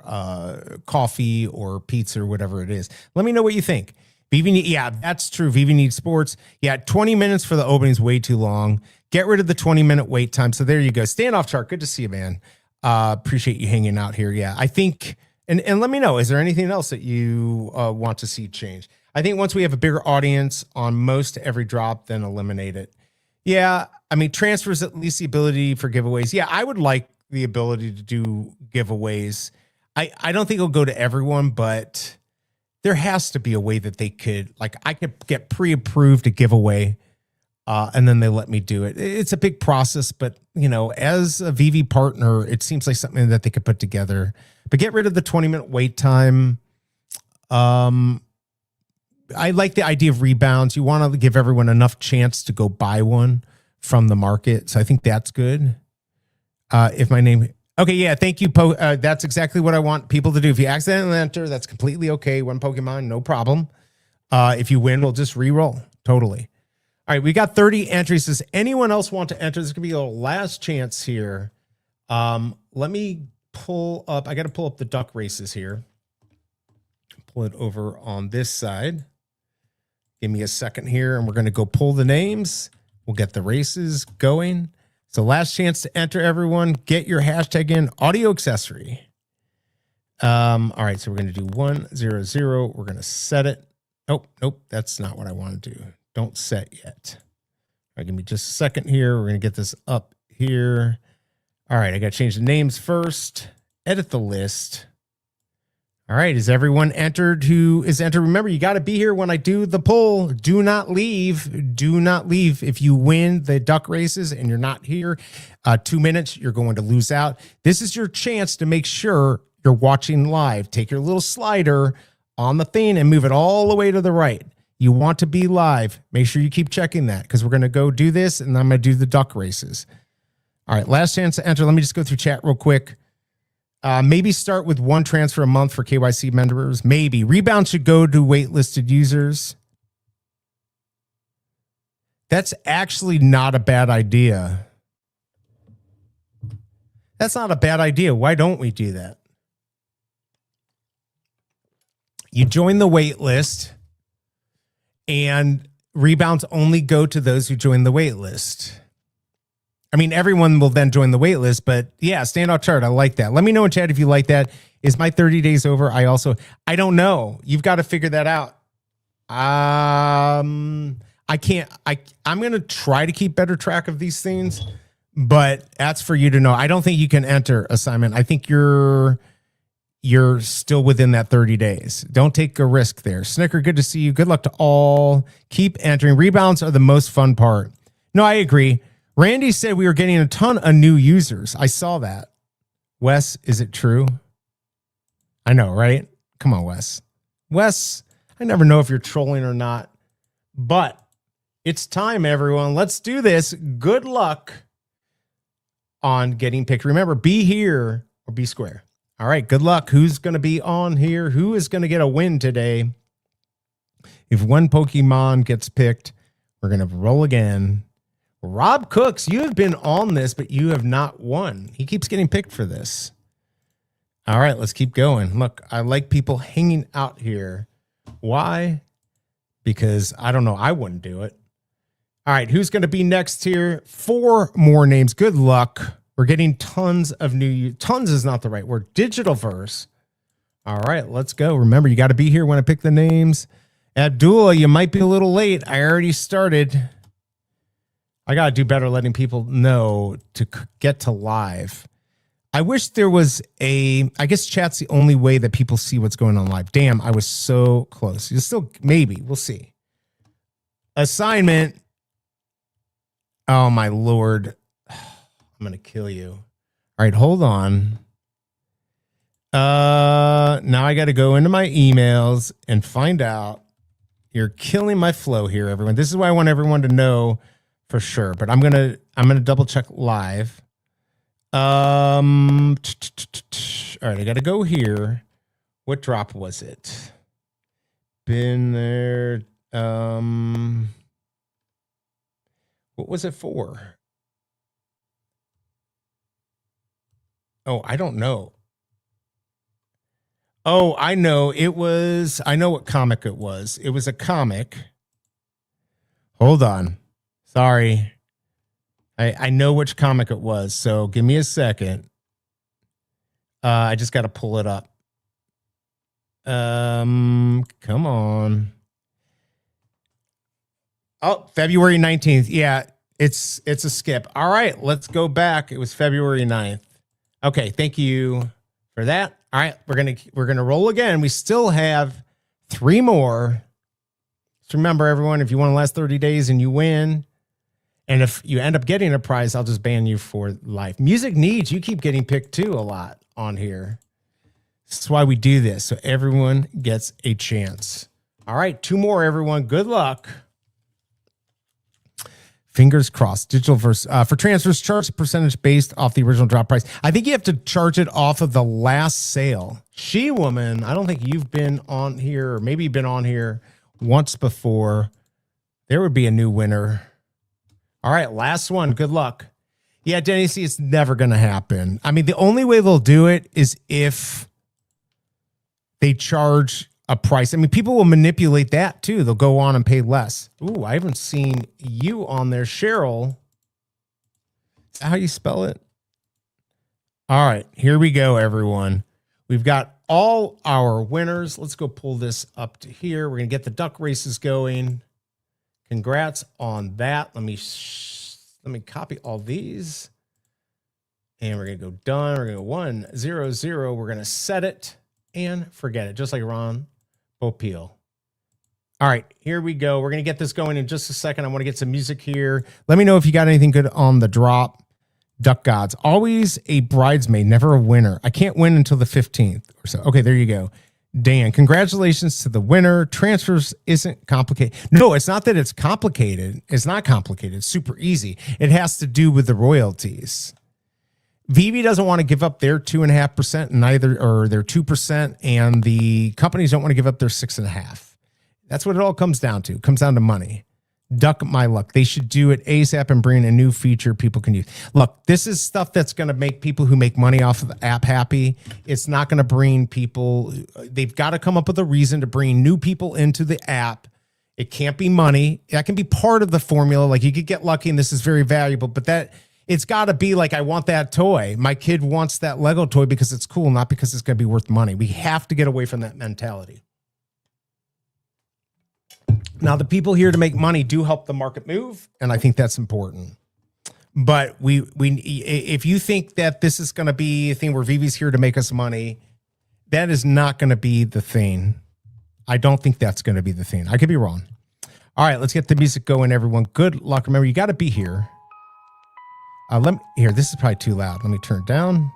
coffee or pizza or whatever it is. Let me know what you think. Yeah, that's true. VeVe needs sports. Yeah, 20 minutes for the opening is way too long. Get rid of the 20-minute wait time. So there you go. Standoff chart. Good to see you, man. Appreciate you hanging out here. Yeah, I think, and let me know, is there anything else that you want to see change? I think once we have a bigger audience on most every drop, then eliminate it. Yeah, I mean, transfers at least the ability for giveaways. Yeah, I would like the ability to do giveaways. I don't think it'll go to everyone, but there has to be a way that they could, like, I could get pre-approved a giveaway, and then they let me do it. It's a big process, but, you know, as a VeVe partner, it seems like something that they could put together. But get rid of the 20-minute wait time. I like the idea of rebounds. You want to give everyone enough chance to go buy one from the market. So I think that's good. If my name... Okay, yeah, thank you. That's exactly what I want people to do. If you accidentally enter, that's completely okay. One Pokemon, no problem. If you win, we'll just re-roll. Totally. All right, we got 30 entries. Does anyone else want to enter? This could be a last chance here. Let me pull up. I got to pull up the duck races here. Pull it over on this side. Give me a second here, and we're going to go pull the names. We'll get the races going. So last chance to enter, everyone. Get your hashtag in, audio accessory. All right, so we're going to do 100. We're going to set it. Oh, nope, that's not what I want to do. Don't set yet. All right, give me just a second here. We're going to get this up here. All right, I got to change the names first. Edit the list. All right, is everyone entered who is entered? Remember, you got to be here when I do the poll. Do not leave. Do not leave. If you win the duck races and you're not here, 2 minutes, you're going to lose out. This is your chance to make sure you're watching live. Take your little slider on the thing and move it all the way to the right. You want to be live. Make sure you keep checking that because we're going to go do this and I'm going to do the duck races. All right, last chance to enter. Let me just go through chat real quick. Maybe start with one transfer a month for KYC members. Maybe. Rebound should go to waitlisted users. That's actually not a bad idea. That's not a bad idea. Why don't we do that? You join the wait list, and rebounds only go to those who join the wait list. I mean, everyone will then join the wait list, but yeah, standout chart. I like that. Let me know in chat if you like that. Is my 30 days over? I don't know. You've got to figure that out. I'm going to try to keep better track of these things, but that's for you to know. I don't think you can enter assignment. I think you're still within that 30 days. Don't take a risk there. Snicker, good to see you. Good luck to all. Keep entering. Rebounds are the most fun part. No, I agree. Randy said we were getting a ton of new users. I saw that. Wes, is it true? I know, right? Come on, Wes. Wes, I never know if you're trolling or not, but it's time, everyone. Let's do this. Good luck on getting picked. Remember, be here or be square. All right, good luck. Who's going to be on here? Who is going to get a win today? If one Pokemon gets picked, we're going to roll again. Rob Cooks, you have been on this, but you have not won. He keeps getting picked for this. All right, let's keep going. Look, I like people hanging out here. Why? Because I don't know. I wouldn't do it. All right, who's going to be next here? 4 more names. Good luck. We're getting tons of new... Tons is not the right word. Digitalverse. All right, let's go. Remember, you got to be here when I pick the names. Abdullah, you might be a little late. I already started. I got to do better letting people know to get to live. I wish there was I guess chat's the only way that people see what's going on live. Damn, I was so close. You still, maybe, we'll see. Assignment. Oh, my Lord. I'm going to kill you. All right, hold on. Now I got to go into my emails and find out. You're killing my flow here, everyone. This is why I want everyone to know for sure, but I'm gonna double check live. All right, I gotta go here. What drop was it? Been there. What What was it for? Oh, I don't know. Oh, I know. I know what comic it was. It was a comic. Hold on. Sorry. I know which comic it was. So give me a second. I just got to pull it up. Come on. Oh, February 19th. Yeah, it's a skip. All right, let's go back. It was February 9th. Okay, thank you for that. All right, we're gonna roll again. We still have 3 more. Just remember, everyone, if you want to last 30 days and you win, and if you end up getting a prize, I'll just ban you for life. Music Needs, you keep getting picked too a lot on here. This is why we do this, so everyone gets a chance. All right, 2 more, everyone. Good luck. Fingers crossed. Digital verse for transfers, charge a percentage based off the original drop price. I think you have to charge it off of the last sale. She Woman, I don't think you've been on here, or maybe you've been on here once before. There would be a new winner. All right, last one. Good luck. Yeah, Denny, see, it's never going to happen. I mean, the only way they'll do it is if they charge a price. I mean, people will manipulate that too. They'll go on and pay less. Ooh, I haven't seen you on there, Cheryl. Is that how you spell it? All right, here we go, everyone. We've got all our winners. Let's go pull this up to here. We're going to get the duck races going. Congrats on that. Let me copy all these. And we're going to go done. We're going to go 1, 0, 0. We're going to set it and forget it, just like Ron Popeil. All right, here we go. We're going to get this going in just a second. I want to get some music here. Let me know if you got anything good on the drop. Duck Gods, always a bridesmaid, never a winner. I can't win until the 15th or so. Okay, there you go. Dan, congratulations to the winner. Transfers isn't complicated. No, it's not that it's complicated. It's not complicated. It's super easy. It has to do with the royalties. VeVe doesn't want to give up their 2.5% and neither, or their 2%, and the companies don't want to give up their 6.5%. That's what it all comes down to. It comes down to money. Duck my luck. They should do it ASAP and bring a new feature people can use. Look, this is stuff that's going to make people who make money off of the app happy. It's not going to bring people. They've got to come up with a reason to bring new people into the app. It can't be money. That can be part of the formula. Like, you could get lucky and this is very valuable, but that it's got to be like, I want that toy. My kid wants that Lego toy because it's cool, not because it's going to be worth money. We have to get away from that mentality. Now, the people here to make money do help the market move, and I think that's important. But if you think that this is going to be a thing where VeVe's here to make us money, that is not going to be the thing. I don't think that's going to be the thing. I could be wrong. All right, let's get the music going, everyone. Good luck. Remember, you got to be here. Here, this is probably too loud. Let me turn it down.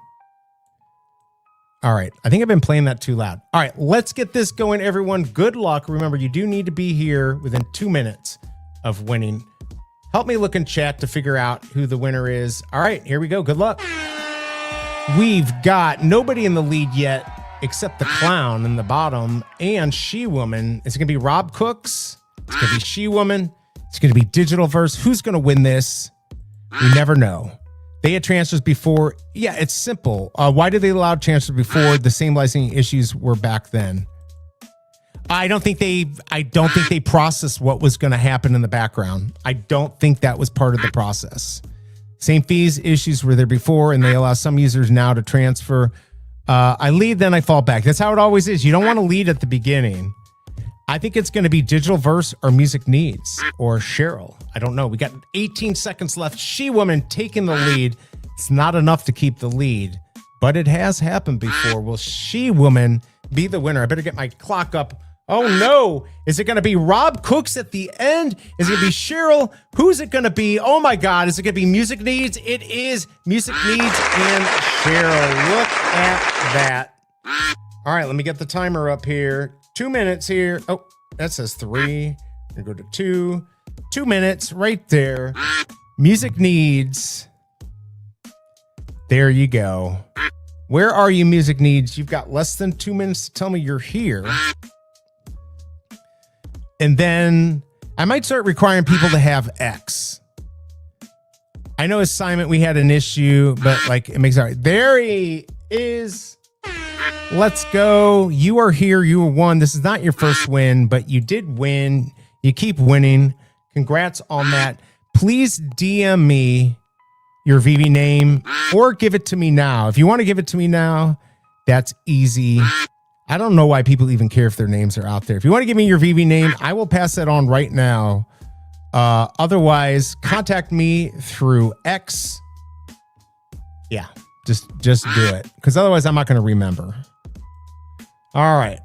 All right. I think I've been playing that too loud. All right. Let's get this going, everyone. Good luck. Remember, you do need to be here within 2 minutes of winning. Help me look in chat to figure out who the winner is. All right. Here we go. Good luck. We've got nobody in the lead yet except the clown in the bottom and She Woman. Is it going to be Rob Cooks? It's going to be She Woman. It's going to be Digital Verse. Who's going to win this? We never know. They had transfers before. Yeah, it's simple. Why did they allow transfers before? The same licensing issues were back then. I don't think they processed what was going to happen in the background. I don't think that was part of the process. Same fees issues were there before, and they allow some users now to transfer. I lead, then I fall back. That's how it always is. You don't want to lead at the beginning. I think it's going to be Digital Verse or Music Needs or Cheryl. I don't know. We got 18 seconds left. She Woman taking the lead. It's not enough to keep the lead, but it has happened before. Will She Woman be the winner? I better get my clock up. Oh no. Is it going to be Rob Cooks at the end? Is it going to be Cheryl? Who's it going to be? Oh my God. Is it going to be Music Needs? It is Music Needs and Cheryl. Look at that. All right. Let me get the timer up here. 2 minutes here. Oh, that says 3. We're going to go to 2. 2 minutes right there. Music Needs. There you go. Where are you, Music Needs? You've got less than 2 minutes to tell me you're here. And then I might start requiring people to have X. I know assignment, we had an issue, but like it makes it all right. There he is. Let's go. You are here. You won. This is not your first win, but you did win. You keep winning. Congrats on that. Please DM me your VeVe name or give it to me now. If you want to give it to me now, that's easy. I don't know why people even care if their names are out there. If you want to give me your VeVe name, I will pass that on right now. Otherwise, contact me through X. Yeah, just do it. Because otherwise, I'm not going to remember. All right.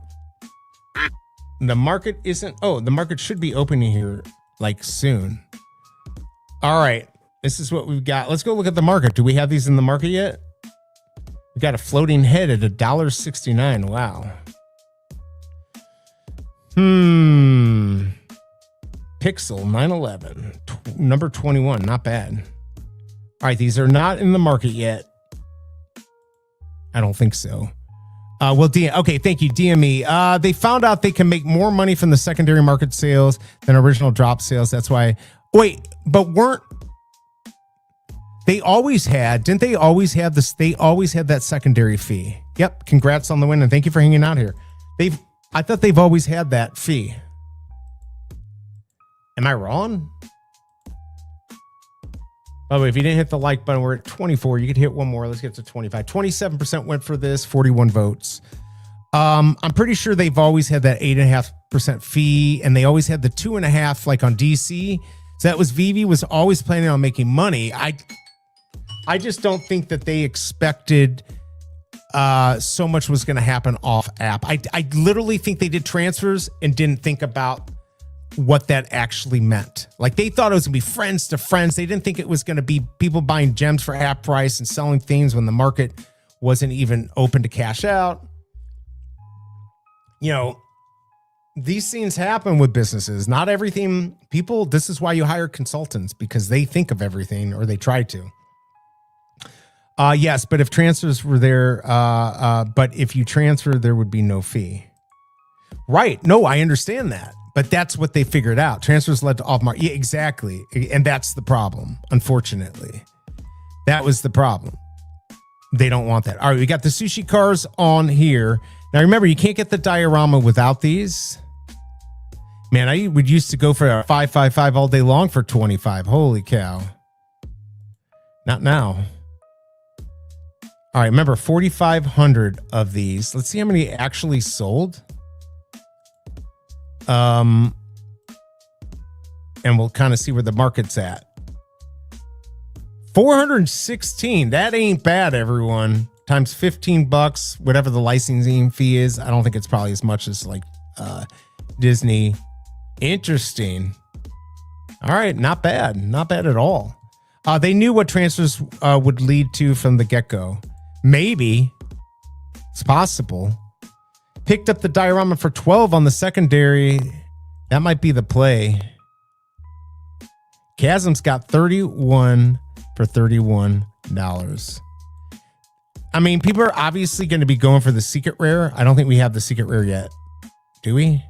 The market isn't... Oh, the market should be opening here like soon. All right. This is what we've got. Let's go look at the market. Do we have these in the market yet? We got a floating head at $1.69. Wow. Pixel 911. Number 21. Not bad. All right. These are not in the market yet. I don't think so. Well, okay, thank you, DME. They found out they can make more money from the secondary market sales than original drop sales. That's why. Wait, but weren't they always had? Didn't they always have this? They always had that secondary fee. Yep. Congrats on the win, and thank you for hanging out here. I thought they've always had that fee. Am I wrong? By the way, if you didn't hit the like button, we're at 24. You could hit one more. Let's get to 25. 27% went for this, 41 votes. I'm pretty sure they've always had that 8.5% fee, and they always had the 2.5% like on DC. So that was VeVe was always planning on making money. I just don't think that they expected so much was going to happen off app. I literally think they did transfers and didn't think about what that actually meant. Like they thought it was gonna be friends to friends. They didn't think it was gonna be people buying gems for app price and selling things when the market wasn't even open to cash out. You know, these things happen with businesses. Not everything people, this is why you hire consultants, because they think of everything, or they try to. Yes, but if transfers were there, but if you transfer, there would be no fee. Right. No, I understand that. But that's what they figured out. Transfers led to off-market. Yeah, exactly. And that's the problem, unfortunately. That was the problem. They don't want that. All right, we got the sushi cars on here. Now, remember, you can't get the diorama without these. Man, I would used to go for a 555 all day long for 25. Holy cow. Not now. All right, remember, 4,500 of these. Let's see how many actually sold. And we'll kind of see where the market's at. 416. That ain't bad, everyone. Times $15, whatever the licensing fee is. I don't think it's probably as much as like Disney. Interesting. All right, not bad. Not bad at all. They knew what transfers would lead to from the get-go. Maybe. It's possible. Picked up the diorama for 12 on the secondary. That might be the play. Chasm's got 31 for $31. I mean, people are obviously going to be going for the secret rare. I don't think we have the secret rare yet. Do we?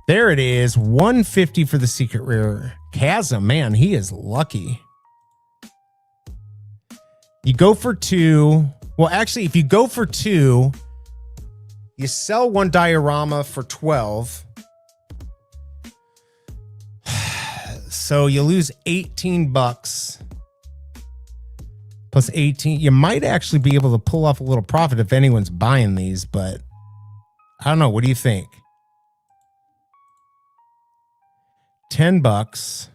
There it is. 150 for the secret rare. Chasm, man, he is lucky. You go for 2. Well, actually, if you go for 2, you sell one diorama for 12. So you lose $18 plus 18. You might actually be able to pull off a little profit if anyone's buying these, but I don't know. What do you think? $10.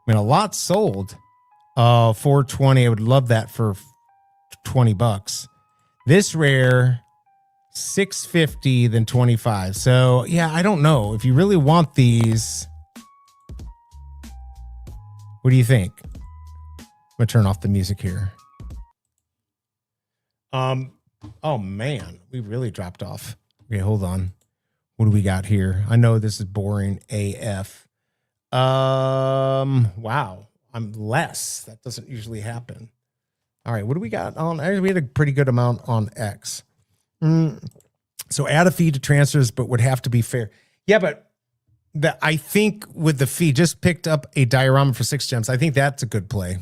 I mean, a lot sold. 420. I would love that for $20. This rare, 650, then 25. So yeah, I don't know if you really want these. What do you think? I'm gonna turn off the music here. Oh man, we really dropped off. Okay, hold on. What do we got here? I know this is boring AF. Wow, I'm less. That doesn't usually happen. All right, what do we got on? We had a pretty good amount on X. So add a fee to transfers, but would have to be fair. Yeah, but that I think with the fee, just picked up a diorama for 6 gems. I think that's a good play.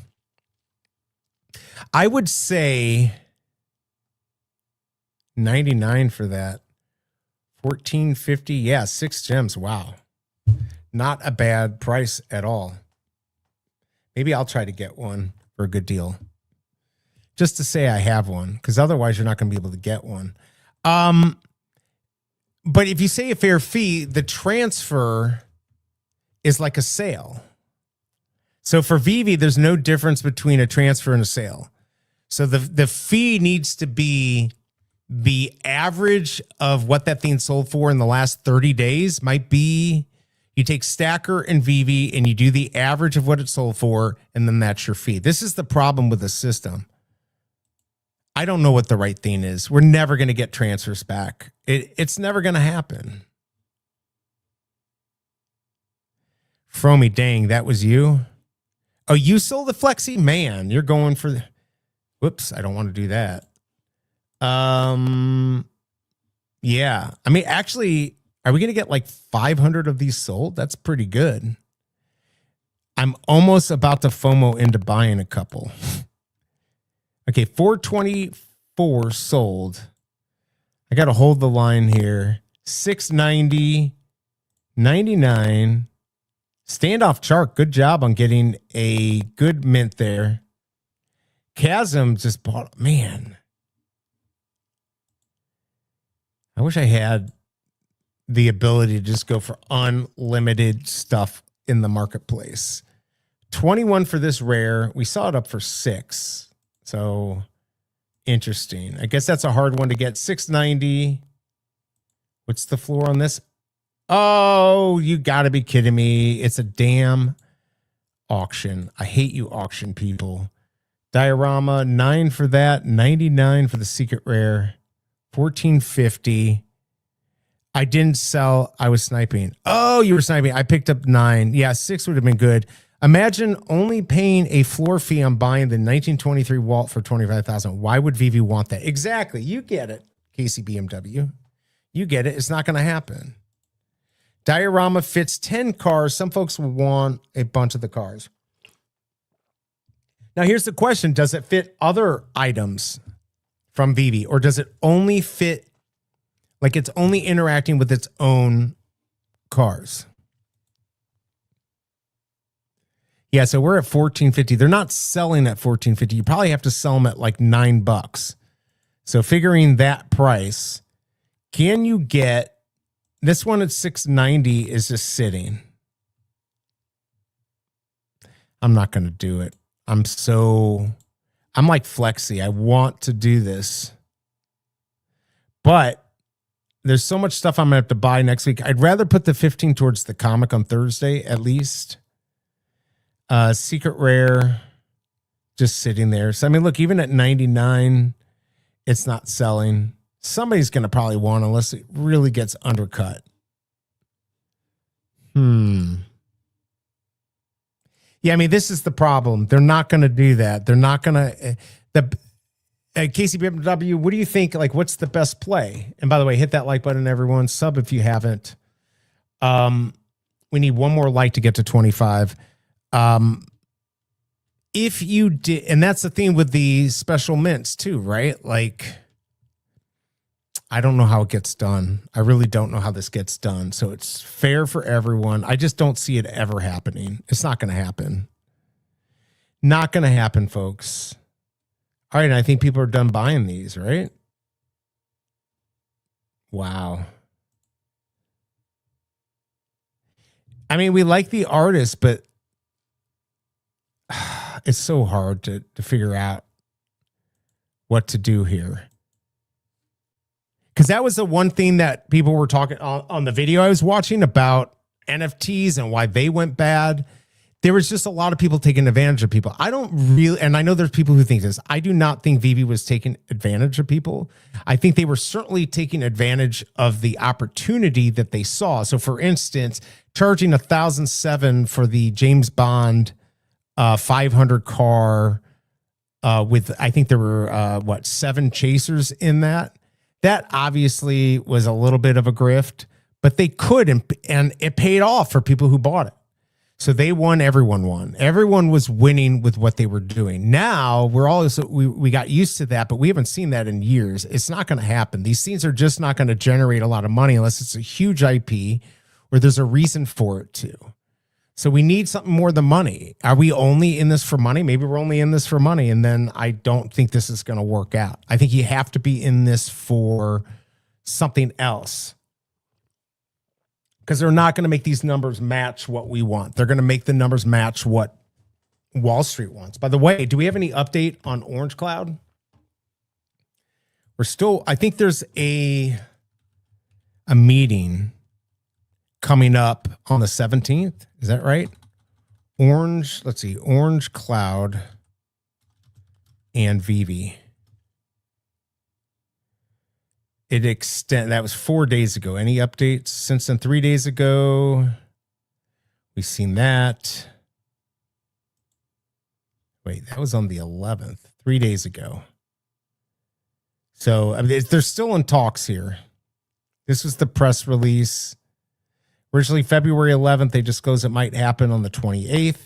I would say 99 for that. 1450. Yeah, 6 gems. Wow. Not a bad price at all. Maybe I'll try to get one for a good deal. Just to say I have one, because otherwise you're not going to be able to get one. But if you say a fair fee, the transfer is like a sale. So for VeVe, there's no difference between a transfer and a sale. So the fee needs to be the average of what that thing sold for in the last 30 days. Might be you take Stacker and VeVe and you do the average of what it sold for, and then that's your fee. This is the problem with the system. I don't know what the right thing is. We're never going to get transfers back. It's never going to happen. Fromy, dang, that was you? Oh, you sold the Flexi? Man, you're going for the... Whoops, I don't want to do that. Yeah. I mean, actually, are we going to get like 500 of these sold? That's pretty good. I'm almost about to FOMO into buying a couple. Okay, 424 sold. I got to hold the line here. 690, 99. Standoff Shark, good job on getting a good mint there. Chasm just bought, man. I wish I had the ability to just go for unlimited stuff in the marketplace. 21 for this rare. We saw it up for 6. So interesting. I guess that's a hard one to get. 690. What's the floor on this? Oh, you got to be kidding me. It's a damn auction. I hate you auction people. Diorama, 9 for that. 99 for the secret rare. 1450. I didn't sell. I was sniping. Oh, you were sniping. I picked up 9. Yeah, 6 would have been good. Imagine only paying a floor fee on buying the 1923 Walt for $25,000. Why would VeVe want that? Exactly. You get it, KCBMW. You get it. It's not going to happen. Diorama fits 10 cars. Some folks will want a bunch of the cars. Now, here's the question. Does it fit other items from VeVe, or does it only fit, like it's only interacting with its own cars? Yeah, so we're at $14.50. They're not selling at $14.50. You probably have to sell them at like $9. So figuring that price, can you get this one at $6.90 is just sitting. I'm not going to do it. I'm like Flexi. I want to do this, but there's so much stuff I'm going to have to buy next week. I'd rather put the 15 towards the comic on Thursday at least. Secret rare, just sitting there. So, I mean, look, even at 99, it's not selling. Somebody's going to probably want, unless it really gets undercut. Yeah, I mean, this is the problem. They're not going to do that. They're not going to... KCBW, what do you think? Like, what's the best play? And by the way, hit that like button, everyone. Sub if you haven't. We need one more like to get to 25. If you did, and that's the thing with the special mints too, right? Like, I don't know how it gets done. I really don't know how this gets done. So it's fair for everyone. I just don't see it ever happening. It's not going to happen. Not going to happen, folks. All right. I think people are done buying these, right? Wow. I mean, we like the artist, but it's so hard to figure out what to do here. Because that was the one thing that people were talking on the video I was watching about NFTs and why they went bad. There was just a lot of people taking advantage of people. I don't really, and I know there's people who think this. I do not think VeVe was taking advantage of people. I think they were certainly taking advantage of the opportunity that they saw. So for instance, charging $1,007 for the James Bond 500 car with, I think there were 7 chasers in that. That obviously was a little bit of a grift, but they could, and it paid off for people who bought it. So they won, everyone won. Everyone was winning with what they were doing. Now we got used to that, but we haven't seen that in years. It's not going to happen. These things are just not going to generate a lot of money unless it's a huge IP or there's a reason for it to. So we need something more than money. Are we only in this for money? Maybe we're only in this for money, and then I don't think this is going to work out. I think you have to be in this for something else. Because they're not going to make these numbers match what we want. They're going to make the numbers match what Wall Street wants. By the way, do we have any update on Orange Cloud? I think there's a meeting coming up on the 17th. Is that right? Orange Cloud and VeVe. That was 4 days ago. Any updates since then? 3 days ago. We've seen that. Wait, that was on the 11th, 3 days ago. So I mean, they're still in talks here. This was the press release. Originally February 11th, they disclosed it might happen on the 28th.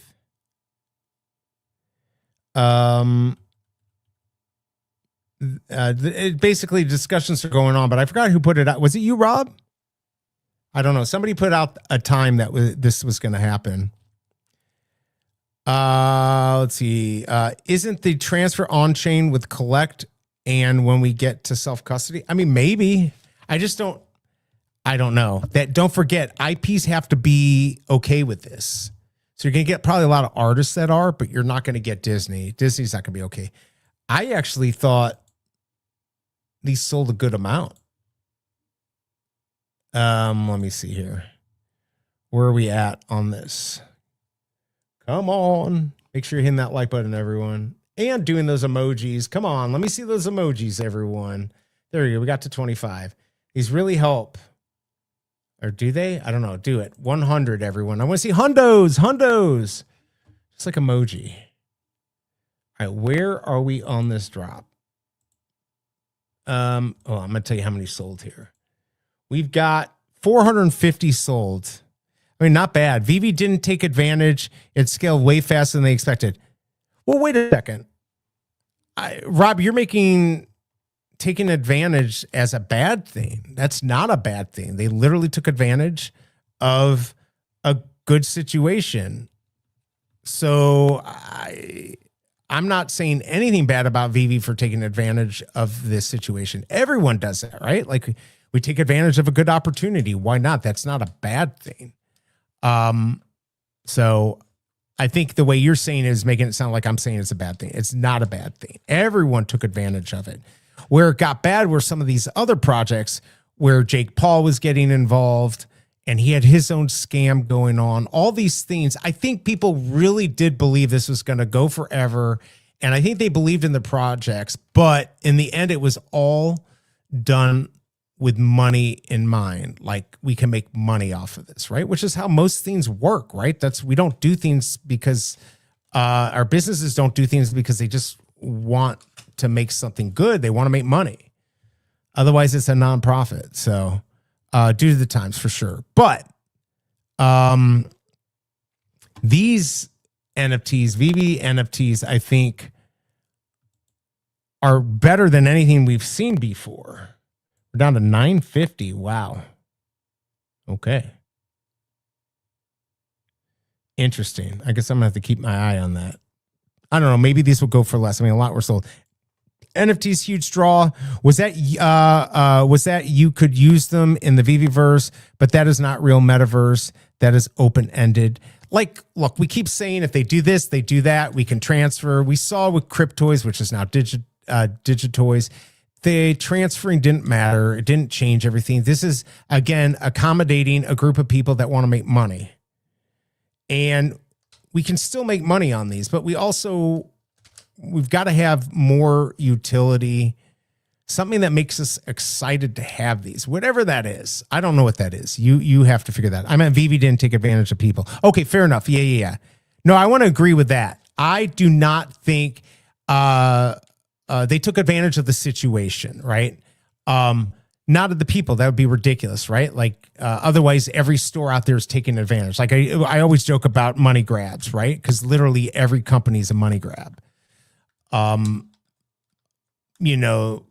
Basically discussions are going on, but I forgot who put it out. Was it you, Rob? I don't know. Somebody put out a time that this was going to happen. Let's see. Isn't the transfer on chain with collect and when we get to self-custody? I mean, maybe. I don't know. Don't forget, IPs have to be okay with this. So you're going to get probably a lot of artists that are, but you're not going to get Disney. Disney's not going to be okay. I actually thought these sold a good amount. Let me see here. Where are we at on this? Come on. Make sure you're hitting that like button, everyone. And doing those emojis. Come on. Let me see those emojis, everyone. There you go. We got to 25. These really help. Or do they? I don't know. Do it. 100, everyone. I want to see hundos. Just like emoji. All right. Where are we on this drop? I'm going to tell you how many sold here. We've got 450 sold. I mean, not bad. VeVe didn't take advantage. It scaled way faster than they expected. Well, wait a second. Rob, you're taking advantage as a bad thing. That's not a bad thing. They literally took advantage of a good situation. So I'm not saying anything bad about VeVe for taking advantage of this situation. Everyone does that, right? Like we take advantage of a good opportunity. Why not? That's not a bad thing. So I think the way you're saying it is making it sound like I'm saying it's a bad thing. It's not a bad thing. Everyone took advantage of it. Where it got bad were some of these other projects where Jake Paul was getting involved and he had his own scam going on. All these things. I think people really did believe this was going to go forever. And I think they believed in the projects. But in the end, it was all done with money in mind. Like we can make money off of this, right? Which is how most things work, right? We don't do things because our businesses don't do things because they just want to make something good. They want to make money. Otherwise, it's a nonprofit. So due to the times for sure. But these NFTs, VeVe NFTs, I think are better than anything we've seen before. We're down to 950. Wow. Okay. Interesting. I guess I'm gonna have to keep my eye on that. I don't know. Maybe these will go for less. I mean, a lot were sold. NFTs, huge draw. Was that you could use them in the VeVeverse, but that is not real metaverse. That is open-ended. Like, look, we keep saying if they do this, they do that. We can transfer. We saw with Cryptoys, which is now Digitoys, the transferring didn't matter. It didn't change everything. This is, again, accommodating a group of people that want to make money. And we can still make money on these, but we've got to have more utility, something that makes us excited to have these, whatever that is. I don't know what that is. You have to figure that out. I mean, VeVe didn't take advantage of people. Okay, fair enough. Yeah. No, I want to agree with that. I do not think they took advantage of the situation, right? Not of the people. That would be ridiculous, right? Like, otherwise every store out there is taking advantage. Like I always joke about money grabs, right? Because literally every company is a money grab. You know,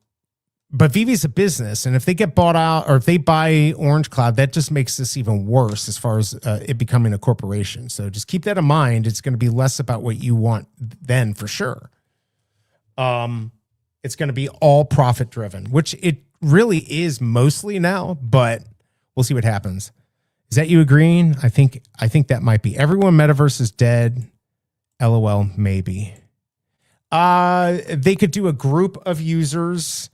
but VeVe's a business, and if they get bought out or if they buy Orange Cloud, that just makes this even worse as far as it becoming a corporation. So just keep that in mind. It's going to be less about what you want then, for sure. It's going to be all profit driven, which it really is mostly now, but we'll see what happens. Is that you agreeing? I think that might be. Everyone metaverse is dead. LOL, maybe. They could do a group of users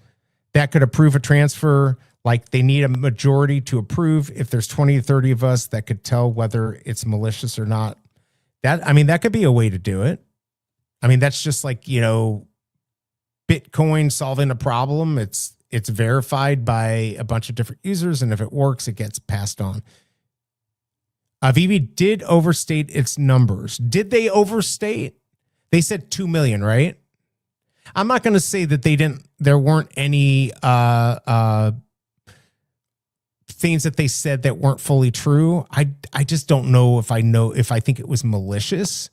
that could approve a transfer. Like they need a majority to approve. If there's 20 to 30 of us that could tell whether it's malicious or not. That could be a way to do it. I mean, that's just like, you know, Bitcoin solving a problem. It's verified by a bunch of different users, and if it works, it gets passed on. VeVe did overstate its numbers. Did they overstate? They said 2 million, right? I'm not going to say that there weren't any things that they said that weren't fully true. I just don't know if I think it was malicious.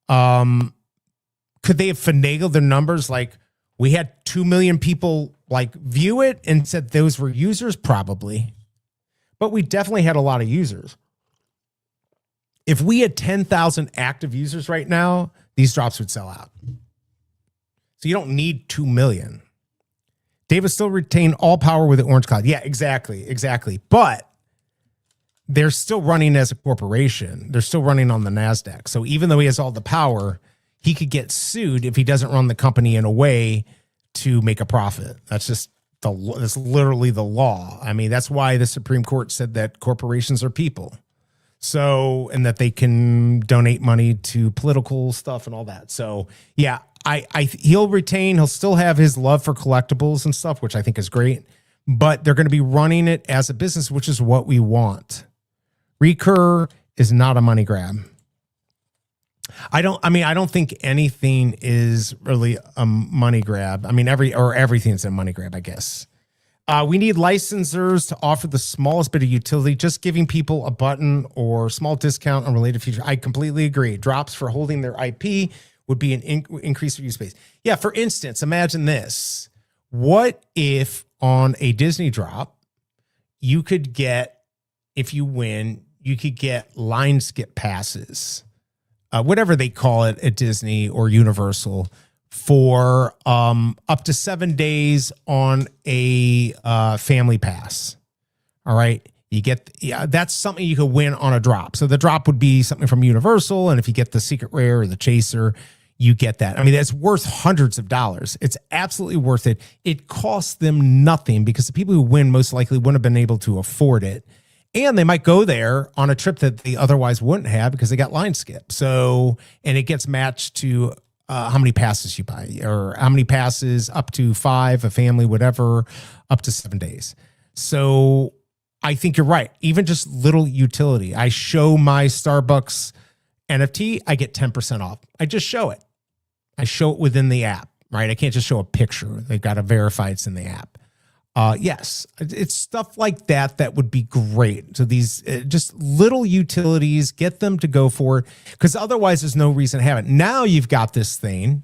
Could they have finagled their numbers? Like, we had 2 million people like view it and said those were users, probably. But we definitely had a lot of users. If we had 10,000 active users right now, these drops would sell out. So you don't need 2 million. David still retain all power with the Orange Cloud. Yeah, exactly. But they're still running as a corporation. They're still running on the NASDAQ. So even though he has all the power, he could get sued if he doesn't run the company in a way to make a profit. That's literally the law. I mean, that's why the Supreme Court said that corporations are people. So, and that they can donate money to political stuff and all that. So yeah, he'll still have his love for collectibles and stuff, which I think is great, but they're going to be running it as a business, which is what we want. Recur is not a money grab. I don't think anything is really a money grab. I mean, everything's a money grab, I guess. We need licensors to offer the smallest bit of utility, just giving people a button or small discount on related features. I completely agree. Drops for holding their IP would be an increase of use space. Yeah, for instance, imagine this. What if on a Disney drop, you could get, if you win, you could get line skip passes, whatever they call it at Disney or Universal, for up to 7 days on a family pass. All right. That's something you could win on a drop. So the drop would be something from Universal. And if you get the secret rare or the chaser, you get that. I mean, that's worth hundreds of dollars. It's absolutely worth it. It costs them nothing because the people who win most likely wouldn't have been able to afford it. And they might go there on a trip that they otherwise wouldn't have because they got line skip. So, and it gets matched to how many passes you buy, or how many passes, up to 5, a family, whatever, up to 7 days. So I think you're right. Even just little utility. I show my Starbucks NFT, I get 10% off. I just show it. I show it within the app, right? I can't just show a picture. They've got to verify it's in the app. Yes, it's stuff like that would be great. So these just little utilities, get them to go for it, because otherwise there's no reason to have it. Now you've got this thing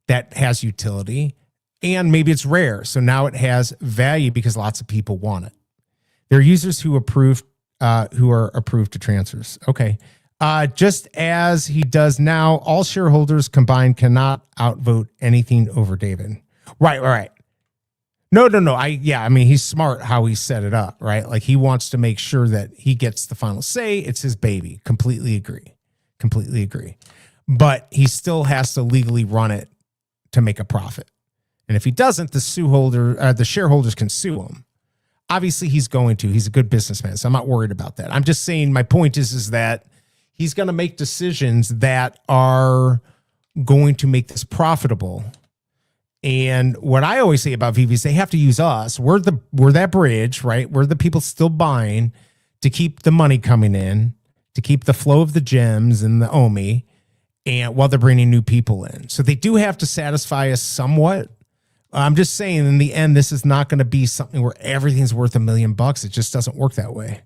that has utility, and maybe it's rare. So now it has value because lots of people want it. There are users who are approved to transfers. Okay. Just as he does now, all shareholders combined cannot outvote anything over David. Right. No. I mean, he's smart how he set it up, right? Like, he wants to make sure that he gets the final say. It's his baby. Completely agree. But he still has to legally run it to make a profit. And if he doesn't, the shareholders can sue him. Obviously, he's going to. He's a good businessman, so I'm not worried about that. I'm just saying, my point is that he's going to make decisions that are going to make this profitable. And what I always say about VeVe is they have to use us. We're that bridge, right? We're the people still buying to keep the money coming in, to keep the flow of the gems and the OMI, and while they're bringing new people in. So they do have to satisfy us somewhat, I'm just saying, in the end, this is not going to be something where everything's worth $1 million. It just doesn't work that way.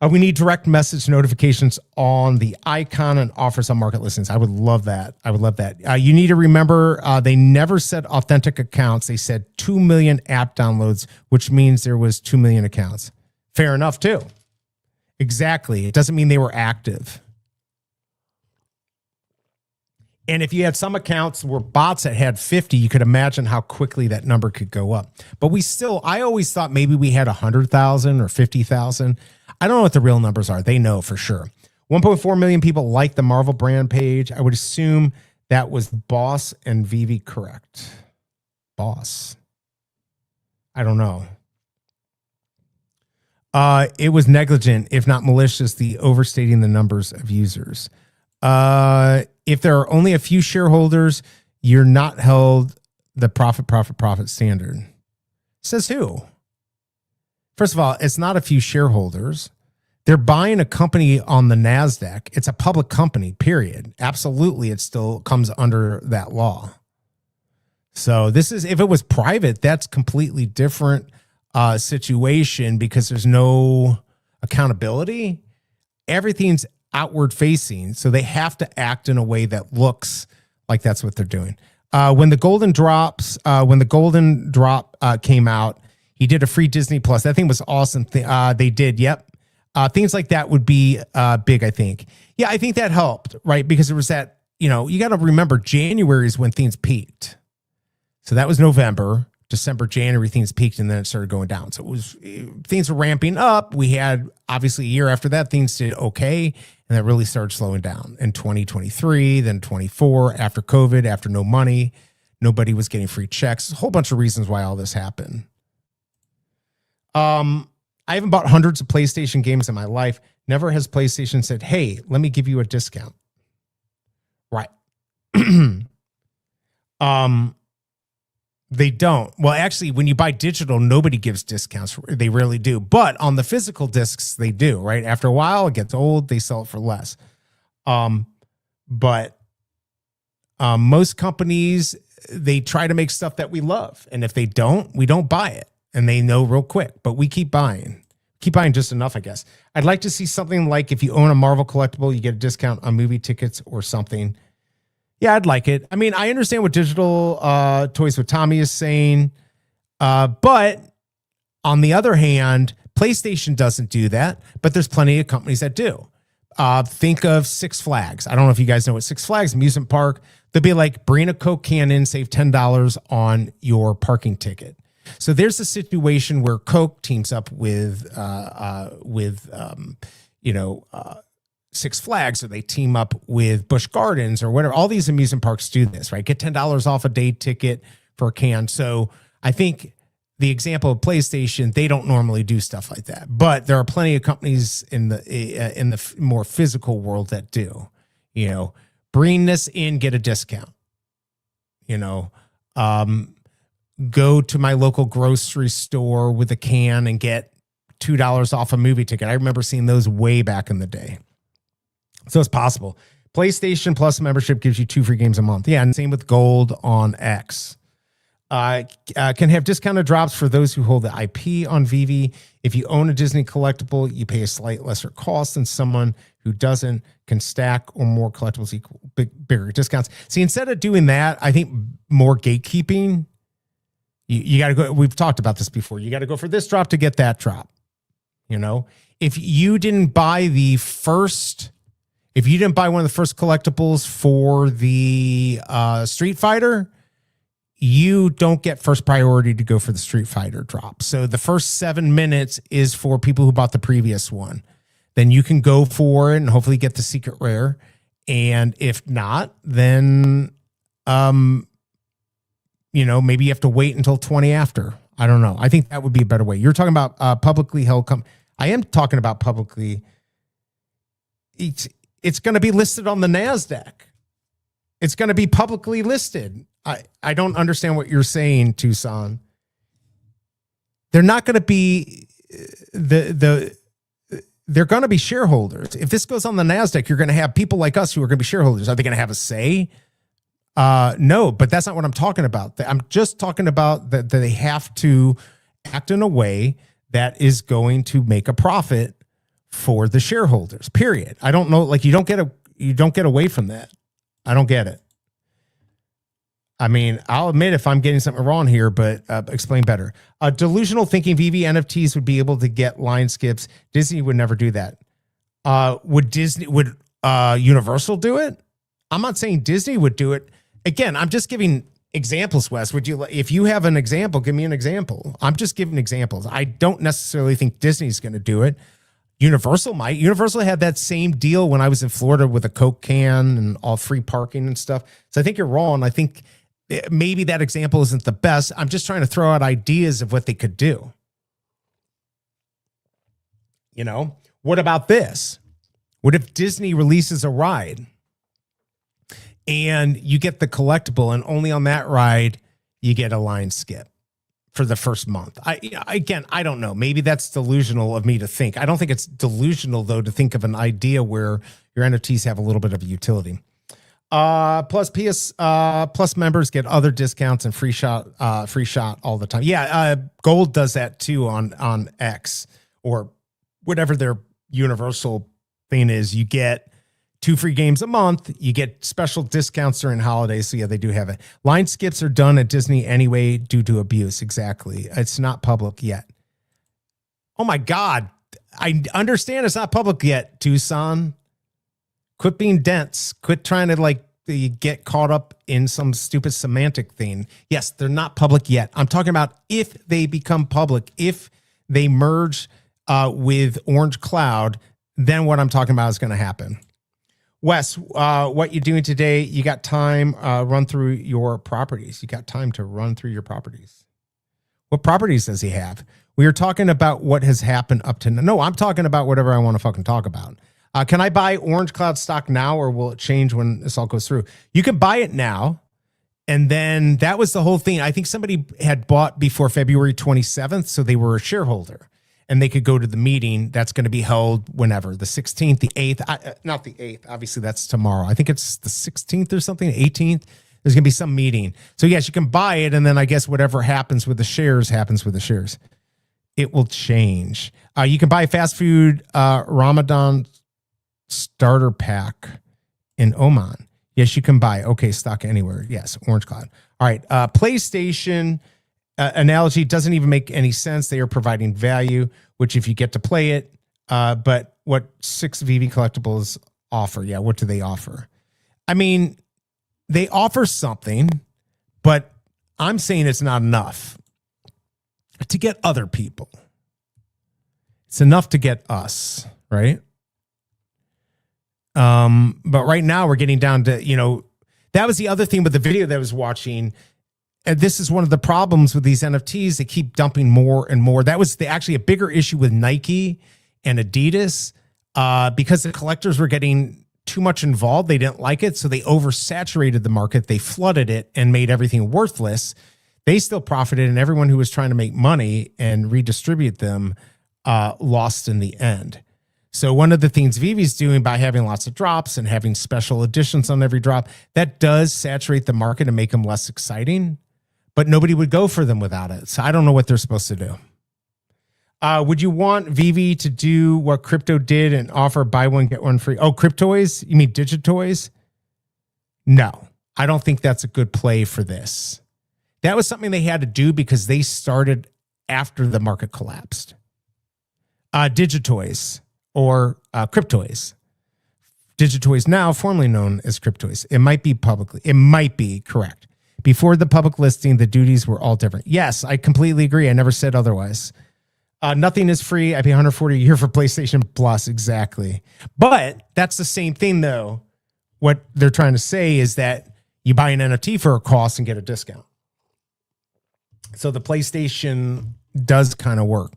We need direct message notifications on the icon and offers on market listings. I would love that. I would love that. You need to remember, they never said authentic accounts. They said 2 million app downloads, which means there was 2 million accounts. Fair enough, too. Exactly. It doesn't mean they were active. And if you had some accounts where bots that had 50, you could imagine how quickly that number could go up. But I always thought maybe we had 100,000 or 50,000. I don't know what the real numbers are. They know for sure. 1.4 million people like the Marvel brand page. I would assume that was Boss and VeVe, correct? Boss. I don't know. It was negligent, if not malicious, the overstating the numbers of users. If there are only a few shareholders, you're not held the profit standard. Says who? First of all, it's not a few shareholders. They're buying a company on the NASDAQ. It's a public company, period. Absolutely, it still comes under that law. So this is, if it was private, that's completely different situation because there's no accountability. Everything's outward facing, so they have to act in a way that looks like that's what they're doing. When the Golden Drop came out, he did a free Disney Plus. That thing was awesome. They did, yep. Things like that would be big, I think. Yeah, I think that helped, right? Because there was that, you got to remember January is when things peaked. So that was November. December, January, things peaked, and then it started going down. So things were ramping up. We had, obviously, a year after that, things did okay, and that really started slowing down in 2023, then 24, after COVID, after no money. Nobody was getting free checks. A whole bunch of reasons why all this happened. I haven't bought hundreds of PlayStation games in my life. Never has PlayStation said, hey, let me give you a discount. Right. They don't. Well, actually, when you buy digital, nobody gives discounts. They rarely do. But on the physical discs, they do, right? After a while, it gets old. They sell it for less. But most companies, they try to make stuff that we love. And if they don't, we don't buy it. And they know real quick. But we keep buying. Keep buying just enough, I guess. I'd like to see something like if you own a Marvel collectible, you get a discount on movie tickets or something. Yeah, I'd like it. I mean, I understand what Digital Toys with Tommy is saying. But on the other hand, PlayStation doesn't do that. But there's plenty of companies that do. Think of Six Flags. I don't know if you guys know what Six Flags amusement park. They'll be like, bring a Coke can in, save $10 on your parking ticket. So there's a situation where Coke teams up with Six Flags, or they team up with Busch Gardens or whatever. All these amusement parks do this, right? Get $10 off a day ticket for a can. So I think the example of PlayStation, they don't normally do stuff like that, but there are plenty of companies in the more physical world that do. Bring this in, get a discount. Go to my local grocery store with a can and get $2 off a movie ticket. I remember seeing those way back in the day. So it's possible. PlayStation Plus membership gives you 2 free games a month. Yeah, and same with Gold on X. Can have discounted drops for those who hold the IP on VeVe. If you own a Disney collectible, you pay a slight lesser cost than someone who doesn't. Can stack or more collectibles equal bigger discounts. See, instead of doing that, I think more gatekeeping. You got to go. We've talked about this before. You got to go for this drop to get that drop. If you didn't buy one of the first collectibles for the Street Fighter, you don't get first priority to go for the Street Fighter drop. So the first 7 minutes is for people who bought the previous one. Then you can go for it and hopefully get the secret rare. And if not, then, maybe you have to wait until 20 after. I don't know. I think that would be a better way. You're talking about publicly held I am talking about publicly. It's going to be listed on the NASDAQ. It's going to be publicly listed. I don't understand what you're saying, Tucson. They're not going to be they're going to be shareholders. If this goes on the NASDAQ, you're going to have people like us who are going to be shareholders. Are they going to have a say? No, but that's not what I'm talking about. I'm just talking about that they have to act in a way that is going to make a profit for the shareholders, period. I don't know. Like you don't get away from that. I don't get it. I mean, I'll admit if I'm getting something wrong here, but explain better. Delusional thinking VeVe NFTs would be able to get line skips. Disney would never do that. Would Universal do it? I'm not saying Disney would do it. Again, I'm just giving examples, Wes. If you have an example, give me an example. I'm just giving examples. I don't necessarily think Disney's going to do it. Universal might. Universal had that same deal when I was in Florida with a Coke can and all free parking and stuff. So I think you're wrong. I think maybe that example isn't the best. I'm just trying to throw out ideas of what they could do. You know, what about this? What if Disney releases a ride and you get the collectible and only on that ride you get a line skip for the first month? I don't know. Maybe that's delusional of me to think. I don't think it's delusional though to think of an idea where your NFTs have a little bit of a utility. Plus Plus members get other discounts and free shot all the time. Yeah, Gold does that too on X or whatever their universal thing is. You get 2 free games a month. You get special discounts during holidays. So yeah, they do have it. Line skips are done at Disney anyway due to abuse. Exactly. It's not public yet. Oh my God. I understand it's not public yet, Tucson. Quit being dense. Quit trying to get caught up in some stupid semantic thing. Yes, they're not public yet. I'm talking about if they become public, if they merge with Orange Cloud, then what I'm talking about is going to happen. Wes, what you doing today? You got time, run through your properties. You got time to run through your properties. What properties does he have? We are talking about what has happened up to now. No, I'm talking about whatever I want to fucking talk about. Can I buy Orange Cloud stock now or will it change when this all goes through? You can buy it now. And then that was the whole thing. I think somebody had bought before February 27th. So they were a shareholder and they could go to the meeting that's going to be held whenever, the 16th, the 8th, not the 8th. Obviously that's tomorrow. I think it's the 16th or something, 18th. There's going to be some meeting. So yes, you can buy it. And then I guess whatever happens with the shares happens with the shares. It will change. You can buy fast food Ramadan starter pack in Oman. Yes, you can buy. Okay, stock anywhere. Yes, Orange Cloud. All right. PlayStation analogy doesn't even make any sense. They are providing value, which if you get to play it, but what 6 VeVe collectibles offer? Yeah, what do they offer? I mean, they offer something, but I'm saying it's not enough to get other people. It's enough to get us, right? But right now we're getting down to, that was the other thing with the video that I was watching. And this is one of the problems with these NFTs. They keep dumping more and more. That was actually a bigger issue with Nike and Adidas, because the collectors were getting too much involved. They didn't like it. So they oversaturated the market. They flooded it and made everything worthless. They still profited, and everyone who was trying to make money and redistribute them lost in the end. So one of the things VeVe's doing by having lots of drops and having special editions on every drop, that does saturate the market and make them less exciting, but nobody would go for them without it. So I don't know what they're supposed to do. Would you want VeVe to do what crypto did and offer buy one, get one free? Oh, Cryptoys? You mean Digitoys? No, I don't think that's a good play for this. That was something they had to do because they started after the market collapsed. Digitoys. Or Cryptoys. Digitoys now, formerly known as Cryptoys. It might be correct. Before the public listing, the duties were all different. Yes, I completely agree. I never said otherwise. Nothing is free. I pay $140 a year for PlayStation Plus. Exactly. But that's the same thing, though. What they're trying to say is that you buy an NFT for a cost and get a discount. So the PlayStation does kind of work.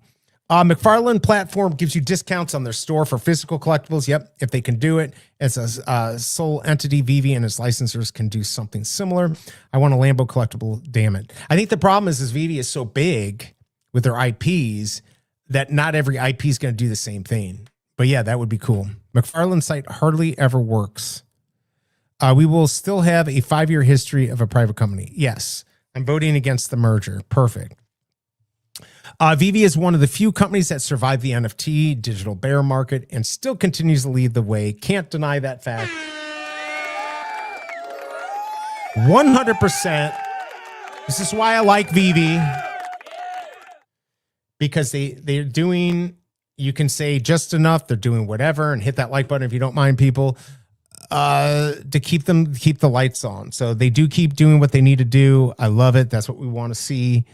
McFarlane platform gives you discounts on their store for physical collectibles. Yep, if they can do it. It's a sole entity. VeVe and its licensors can do something similar. I want a Lambo collectible, damn it. I think the problem is VeVe is so big with their IPs that not every IP is going to do the same thing. But yeah, that would be cool. McFarlane site hardly ever works. We will still have a 5-year history of a private company. Yes. I'm voting against the merger. Perfect. VeVe is one of the few companies that survived the NFT digital bear market and still continues to lead the way. Can't deny that fact. 100%. This is why I like VeVe. Because they're doing, you can say just enough. They're doing whatever, and hit that like button if you don't mind, people, to keep the lights on. So they do keep doing what they need to do. I love it. That's what we want to see.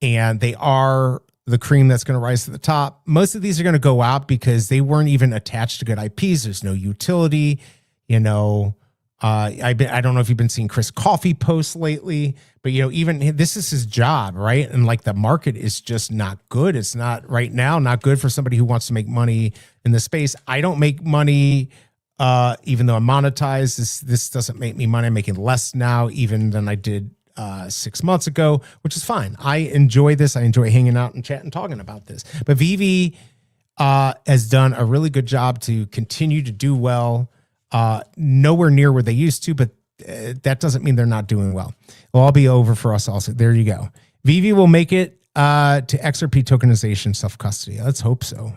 And they are the cream that's going to rise to the top. Most of these are going to go out because they weren't even attached to good IPs. There's no utility, you know. I don't know if you've been seeing Chris Coffee posts lately, but you know, even this is his job, right? And like the market is just not good. It's not right now, not good for somebody who wants to make money in the space. I don't make money, even though I'm monetized. This doesn't make me money. I'm making less now, even than I did 6 months ago, which is fine. I enjoy this. I enjoy hanging out and chatting, talking about this. But VeVe has done a really good job to continue to do well. Nowhere near where they used to, but that doesn't mean they're not doing well. It'll all be over for us also. There you go. VeVe will make it to XRP tokenization self-custody. Let's hope so.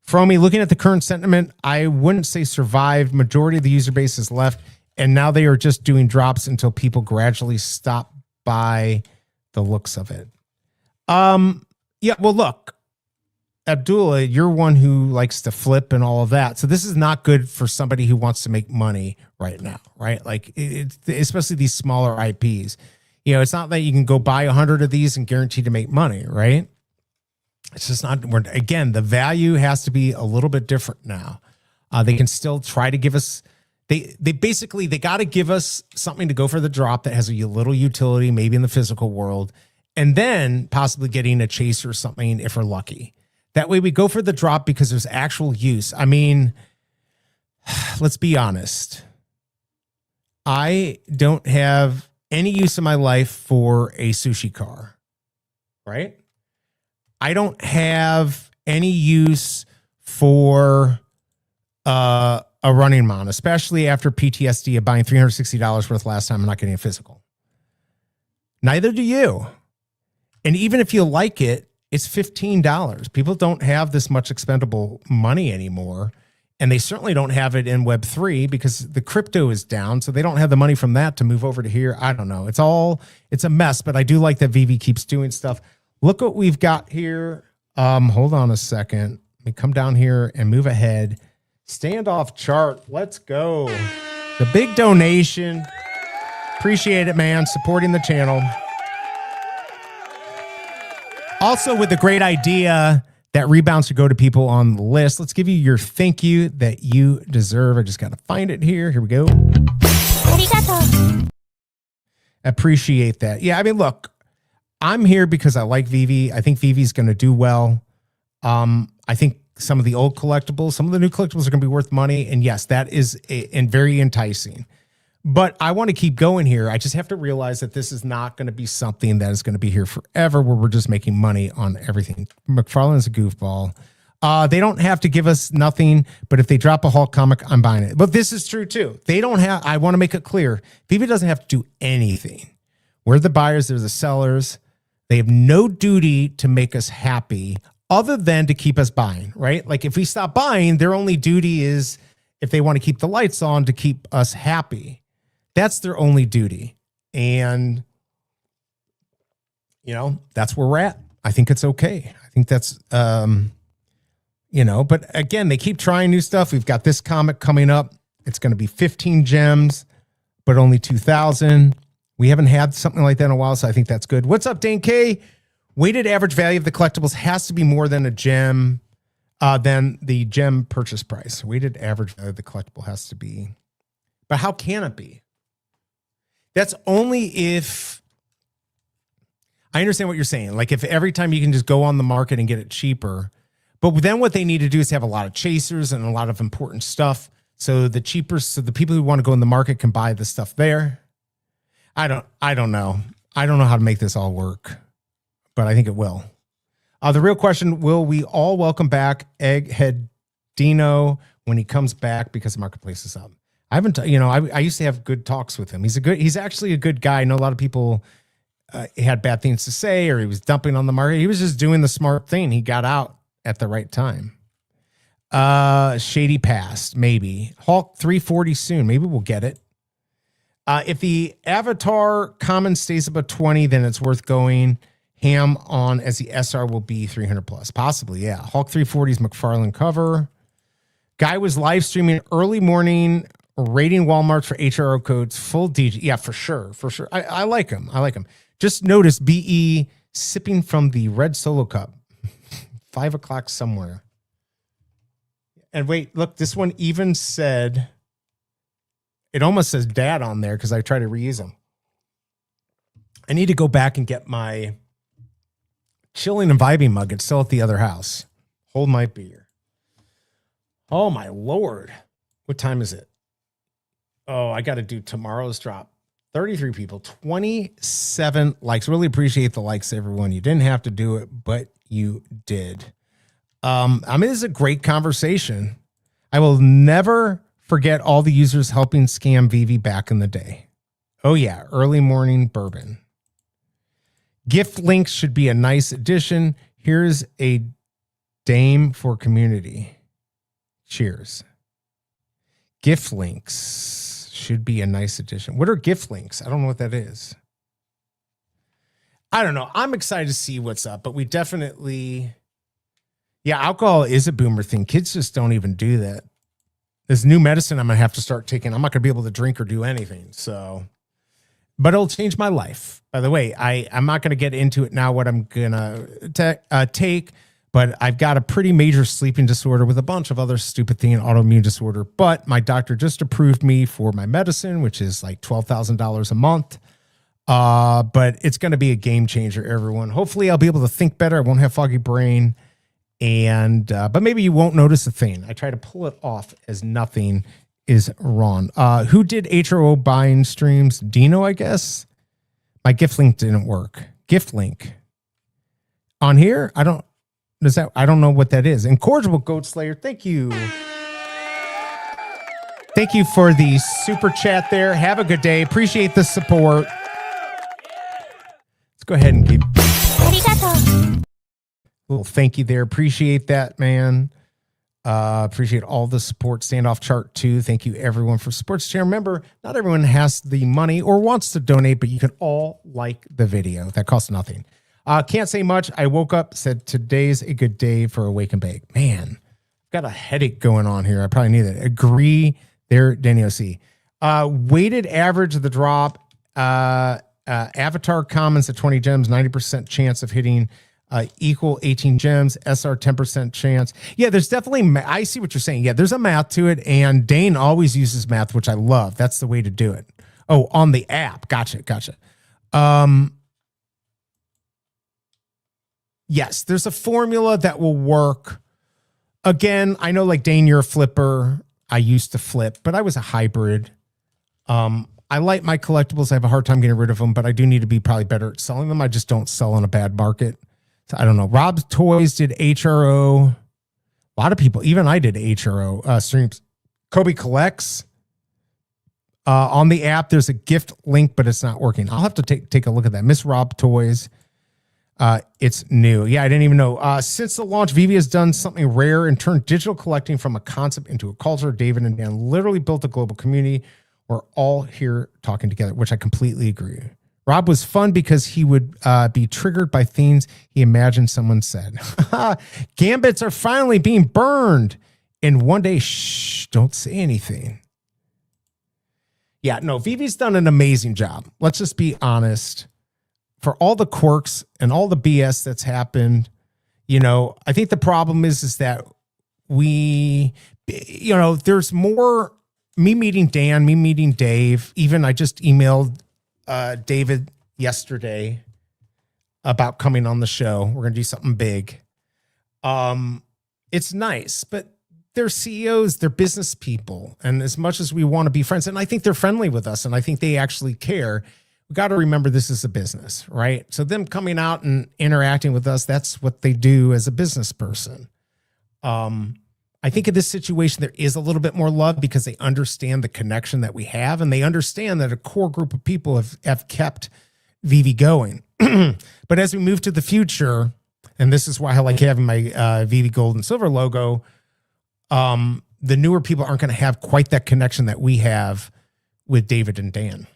Fromy, looking at the current sentiment, I wouldn't say survived. Majority of the user base is left, and now they are just doing drops until people gradually stop by the looks of it. Yeah, well, look, Abdullah, you're one who likes to flip and all of that. So this is not good for somebody who wants to make money right now, right? Like, especially these smaller IPs. You know, it's not that you can go buy 100 of these and guarantee to make money, right? It's just not. Again, the value has to be a little bit different now. They can still try to give us. They basically got to give us something to go for the drop that has a little utility, maybe in the physical world, and then possibly getting a chase or something if we're lucky. That way we go for the drop because there's actual use. I mean, let's be honest. I don't have any use in my life for a sushi car, right? I don't have any use for a running mount, especially after PTSD of buying $360 worth last time and not getting a physical. Neither do you. And even if you like it, it's $15. People don't have this much expendable money anymore. And they certainly don't have it in Web3 because the crypto is down. So they don't have the money from that to move over to here. I don't know. It's a mess, but I do like that VeVe keeps doing stuff. Look what we've got here. Hold on a second. Let me come down here and move ahead. Standoff chart. Let's go. The big donation. Appreciate it, man. Supporting the channel. Also, with the great idea that rebounds should go to people on the list, let's give you your thank you that you deserve. I just got to find it here. Here we go. Appreciate that. Yeah, I mean, look, I'm here because I like VeVe. I think VeVe's going to do well. I think some of the old collectibles, some of the new collectibles are going to be worth money. And yes, that is and very enticing. But I want to keep going here. I just have to realize that this is not going to be something that is going to be here forever where we're just making money on everything. McFarlane is a goofball. They don't have to give us nothing, but if they drop a Hulk comic, I'm buying it. But this is true too. They don't have, I want to make it clear, VeVe doesn't have to do anything. We're the buyers, they're the sellers. They have no duty to make us happy other than to keep us buying, right? Like if we stop buying, their only duty is if they want to keep the lights on to keep us happy. That's their only duty. And, you know, that's where we're at. I think it's okay. I think that's, you know, but again, they keep trying new stuff. We've got this comic coming up. It's going to be 15 gems, but only 2,000. We haven't had something like that in a while, so I think that's good. What's up, Dane K? Weighted average value of the collectibles has to be more than a gem, than the gem purchase price. Weighted average value of the collectible has to be. But how can it be? That's only if, I understand what you're saying. Like if every time you can just go on the market and get it cheaper, but then what they need to do is have a lot of chasers and a lot of important stuff. So the people who want to go in the market can buy the stuff there. I don't know. I don't know how to make this all work, but I think it will. The real question, will we all welcome back Egghead Dino when he comes back because the marketplace is up? I haven't, I used to have good talks with him. He's actually a good guy. I know a lot of people had bad things to say, or he was dumping on the market. He was just doing the smart thing. He got out at the right time. Shady past, maybe. Hulk 340 soon. Maybe we'll get it. If the Avatar common stays above 20, then it's worth going ham on, as the SR will be 300 plus. Possibly, yeah. Hulk 340's McFarlane cover. Guy was live streaming early morning, rating Walmart for HRO codes, full DJ. Yeah, for sure. For sure. I like him. Just notice BE sipping from the red solo cup. 5 o'clock somewhere. And wait, look, this one even said, it almost says dad on there because I try to reuse them. I need to go back and get my chilling and vibing mug. It's still at the other house. Hold my beer. Oh my Lord. What time is it? Oh, I got to do tomorrow's drop. 33 people, 27 likes. Really appreciate the likes, everyone. You didn't have to do it, but you did. This is a great conversation. I will never forget all the users helping scam VeVe back in the day. Oh yeah, early morning bourbon. Gift links should be a nice addition. Here's a dame for community. Cheers. Gift links should be a nice addition. What are gift links? I don't know what that is. I don't know. I'm excited to see what's up, but we definitely... Yeah, alcohol is a boomer thing. Kids just don't even do that. This new medicine I'm going to have to start taking. I'm not going to be able to drink or do anything. So, but it'll change my life. By the way, I'm not going to get into it now what I'm going to take, but I've got a pretty major sleeping disorder with a bunch of other stupid thing, autoimmune disorder. But my doctor just approved me for my medicine, which is like $12,000 a month. But it's going to be a game changer, everyone. Hopefully I'll be able to think better. I won't have foggy brain. And, but maybe you won't notice a thing. I try to pull it off as nothing is wrong. Who did HRO buying streams? Dino, I guess. My gift link didn't work. Gift link on here. I don't know what that is. Incorrigible Goat Slayer. Thank you. Thank you for the super chat there. Have a good day. Appreciate the support. Let's go ahead and keep. Little thank you there. Appreciate that, man. Appreciate all the support. Standoff chart too. Thank you everyone for support. Remember, not everyone has the money or wants to donate, but you can all like the video. That costs nothing. Can't say much. I woke up, said today's a good day for a wake and bake. Man, I've got a headache going on here. I probably need it. Agree there, Danny OC. Weighted average of the drop. Avatar commons at 20 gems, 90% chance of hitting equal 18 gems, SR 10% chance. Yeah, there's definitely, I see what you're saying. Yeah, there's a math to it, and Dane always uses math, which I love. That's the way to do it. Oh, on the app. Gotcha. Yes, there's a formula that will work. Again, I know like Dane, you're a flipper. I used to flip, but I was a hybrid. I like my collectibles. I have a hard time getting rid of them, but I do need to be probably better at selling them. I just don't sell in a bad market. So I don't know. Rob's Toys did HRO. A lot of people, even I did HRO streams. Kobe Collects. On the app, there's a gift link, but it's not working. I'll have to take a look at that. Miss Rob Toys. It's new. Yeah, I didn't even know. Since the launch, VeVe has done something rare and turned digital collecting from a concept into a culture. David and Dan literally built a global community. We're all here talking together, which I completely agree. Rob was fun because he would be triggered by things he imagined someone said. Gambits are finally being burned. And one day, shh, don't say anything. Yeah, no, VeVe's done an amazing job. Let's just be honest. For all the quirks and all the BS that's happened, I think the problem is that there's more me meeting Dan, me meeting Dave. Even I just emailed David yesterday about coming on the show. We're going to do something big. It's nice, but they're CEOs, they're business people. And as much as we want to be friends, and I think they're friendly with us, and I think they actually care, we got to remember this is a business, right? So them coming out and interacting with us, that's what they do as a business person. I think in this situation, there is a little bit more love because they understand the connection that we have, and they understand that a core group of people have kept VeVe going. But as we move to the future, and this is why I like having my VeVe gold and silver logo, the newer people aren't going to have quite that connection that we have with David and Dan.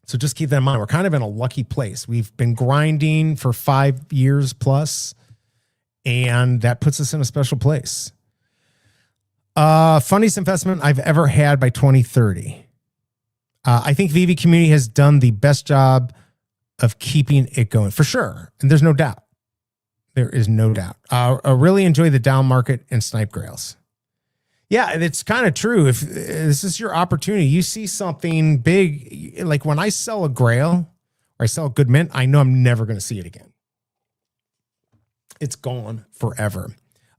So just keep that in mind. We're kind of in a lucky place. We've been grinding for 5 years plus, and that puts us in a special place. Funniest investment I've ever had by 2030. I think VeVe community has done the best job of keeping it going for sure. And there's no doubt. There is no doubt. I really enjoy the down market and snipe grails. Yeah, it's kind of true. If this is your opportunity, you see something big, like when I sell a grail or I sell a good mint, I know I'm never going to see it again. It's gone forever.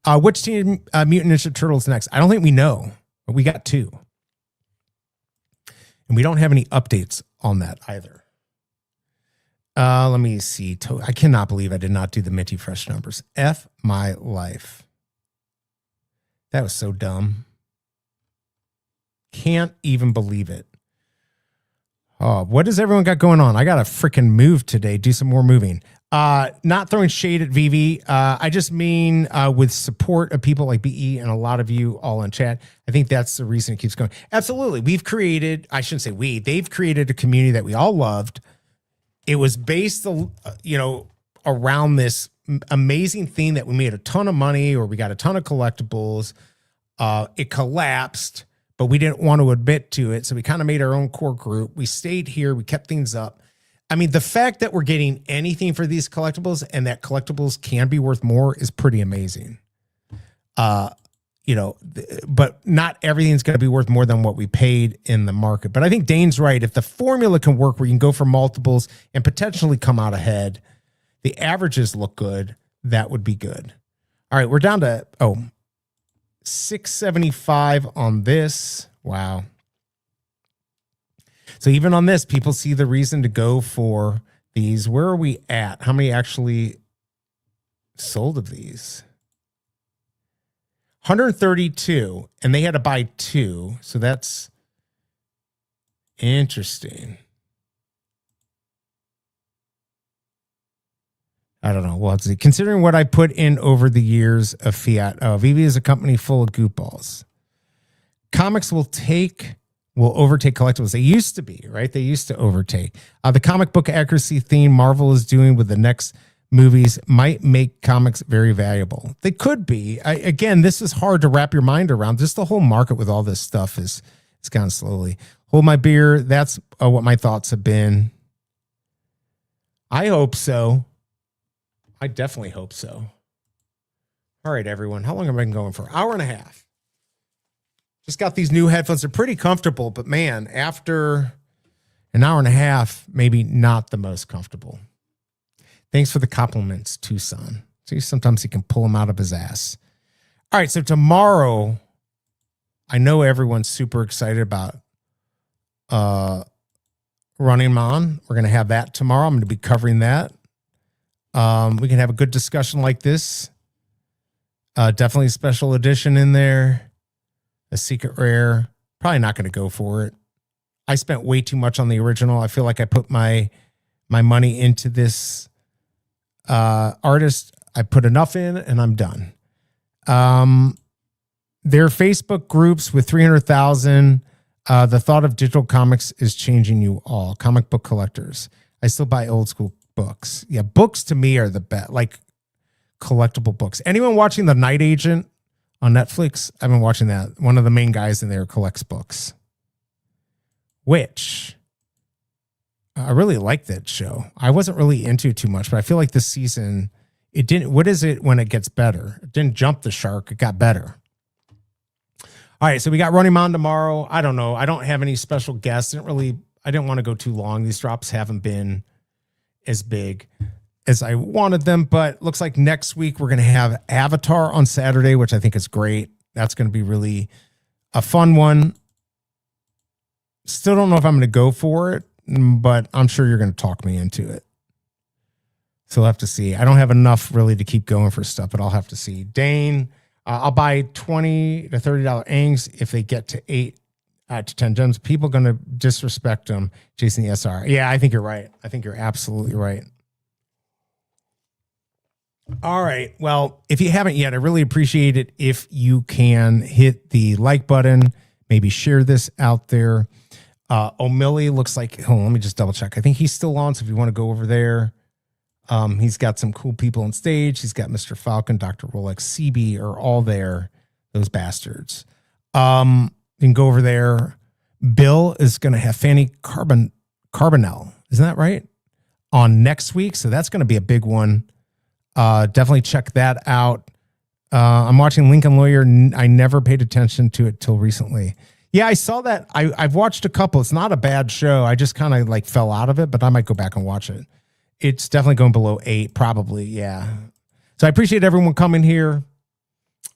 Which team Mutant Ninja Turtles next? I don't think we know, but we got 2. And we don't have any updates on that either. Let me see. I cannot believe I did not do the Minty Fresh numbers. F my life. That was so dumb. Can't even believe it. Oh, what does everyone got going on? I got to freaking move today. Do some more moving. Not throwing shade at VeVe. I just mean with support of people like BE and a lot of you all in chat. I think that's the reason it keeps going. Absolutely. We've created, I shouldn't say we, they've created a community that we all loved. It was based, around this amazing theme that we made a ton of money or we got a ton of collectibles. It collapsed, but we didn't want to admit to it. So we kind of made our own core group. We stayed here. We kept things up. I mean, the fact that we're getting anything for these collectibles and that collectibles can be worth more is pretty amazing. But not everything's going to be worth more than what we paid in the market. But I think Dane's right. If the formula can work where you can go for multiples and potentially come out ahead, the averages look good, that would be good. All right, we're down to, 675 on this. Wow. So even on this, people see the reason to go for these. Where are we at? How many actually sold of these? 132, and they had to buy 2. So that's interesting. I don't know. We'll have to see. Considering what I put in over the years of fiat, VeVe is a company full of goofballs. Comics will overtake collectibles. They used to be, right? They used to overtake. The comic book accuracy theme Marvel is doing with the next movies might make comics very valuable. They could be. Again, this is hard to wrap your mind around. Just the whole market with all this stuff it's gone slowly. Hold my beer. That's what my thoughts have been. I hope so. I definitely hope so. All right, everyone. How long have I been going for? Hour and a half. Just got these new headphones. They're pretty comfortable, but man, after an hour and a half, maybe not the most comfortable. Thanks for the compliments, Tucson. See, sometimes he can pull them out of his ass. All right, so tomorrow, I know everyone's super excited about Running Man. We're going to have that tomorrow. I'm going to be covering that. We can have a good discussion like this. Definitely a special edition in there. A secret rare. Probably not going to go for it. I spent way too much on the original. I feel like I put my money into this artist. I put enough in and I'm done. Their Facebook groups with 300,000. The thought of digital comics is changing you all. Comic book collectors. I still buy old school books. Yeah, books to me are the best, like collectible books. Anyone watching The Night Agent on Netflix? I've been watching that. One of the main guys in there collects books, which I really like that show. I wasn't really into it too much, but I feel like this season, it didn't. What is it when it gets better? It didn't jump the shark. It got better. All right, so we got Running Man tomorrow. I don't know. I don't have any special guests. I didn't want to go too long. These drops haven't been as big as I wanted them, but looks like next week we're going to have Avatar on Saturday, which I think is great. That's going to be really a fun one. Still don't know if I'm going to go for it, but I'm sure you're going to talk me into it. So we'll have to see. I don't have enough really to keep going for stuff, but I'll have to see. Dane, I'll buy $20 to $30 Angs if they get to 8 to 10 gems. People are going to disrespect them chasing the SR. Yeah, I think you're right. I think you're absolutely right. All right. Well, if you haven't yet, I really appreciate it if you can hit the like button, maybe share this out there. O'Malley looks like, hold on, let me just double check. I think he's still on. So if you want to go over there, he's got some cool people on stage. He's got Mr. Falcon, Dr. Rolex, CB are all there. Those bastards. You can go over there. Bill is going to have Fanny Carbonell. Isn't that right? On next week. So that's going to be a big one. Definitely check that out. I'm watching Lincoln Lawyer. I never paid attention to it till recently. Yeah, I saw that. I've watched a couple. It's not a bad show. I just kind of like fell out of it, but I might go back and watch it. It's definitely going below 8, probably. Yeah. So I appreciate everyone coming here.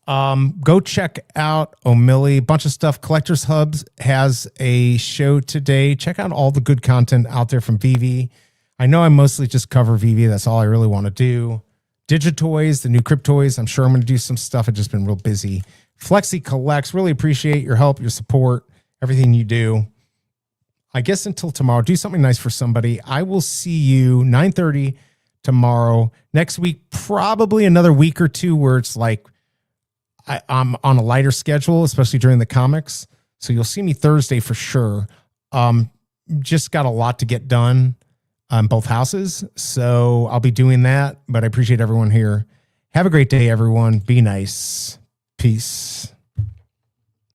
Go check out O'Malley. Bunch of stuff. Collectors Hubs has a show today. Check out all the good content out there from VeVe. I know I mostly just cover VeVe. That's all I really want to do. Digitoys, the new Cryptoys. I'm sure I'm going to do some stuff. I've just been real busy. Flexi Collects. Really appreciate your help, your support, everything you do. I guess until tomorrow, do something nice for somebody. I will see you 9:30 tomorrow. Next week, probably another week or two where it's like I'm on a lighter schedule, especially during the comics. So you'll see me Thursday for sure. Just got a lot to get done on both houses. So I'll be doing that, but I appreciate everyone here. Have a great day, everyone. Be nice. Peace.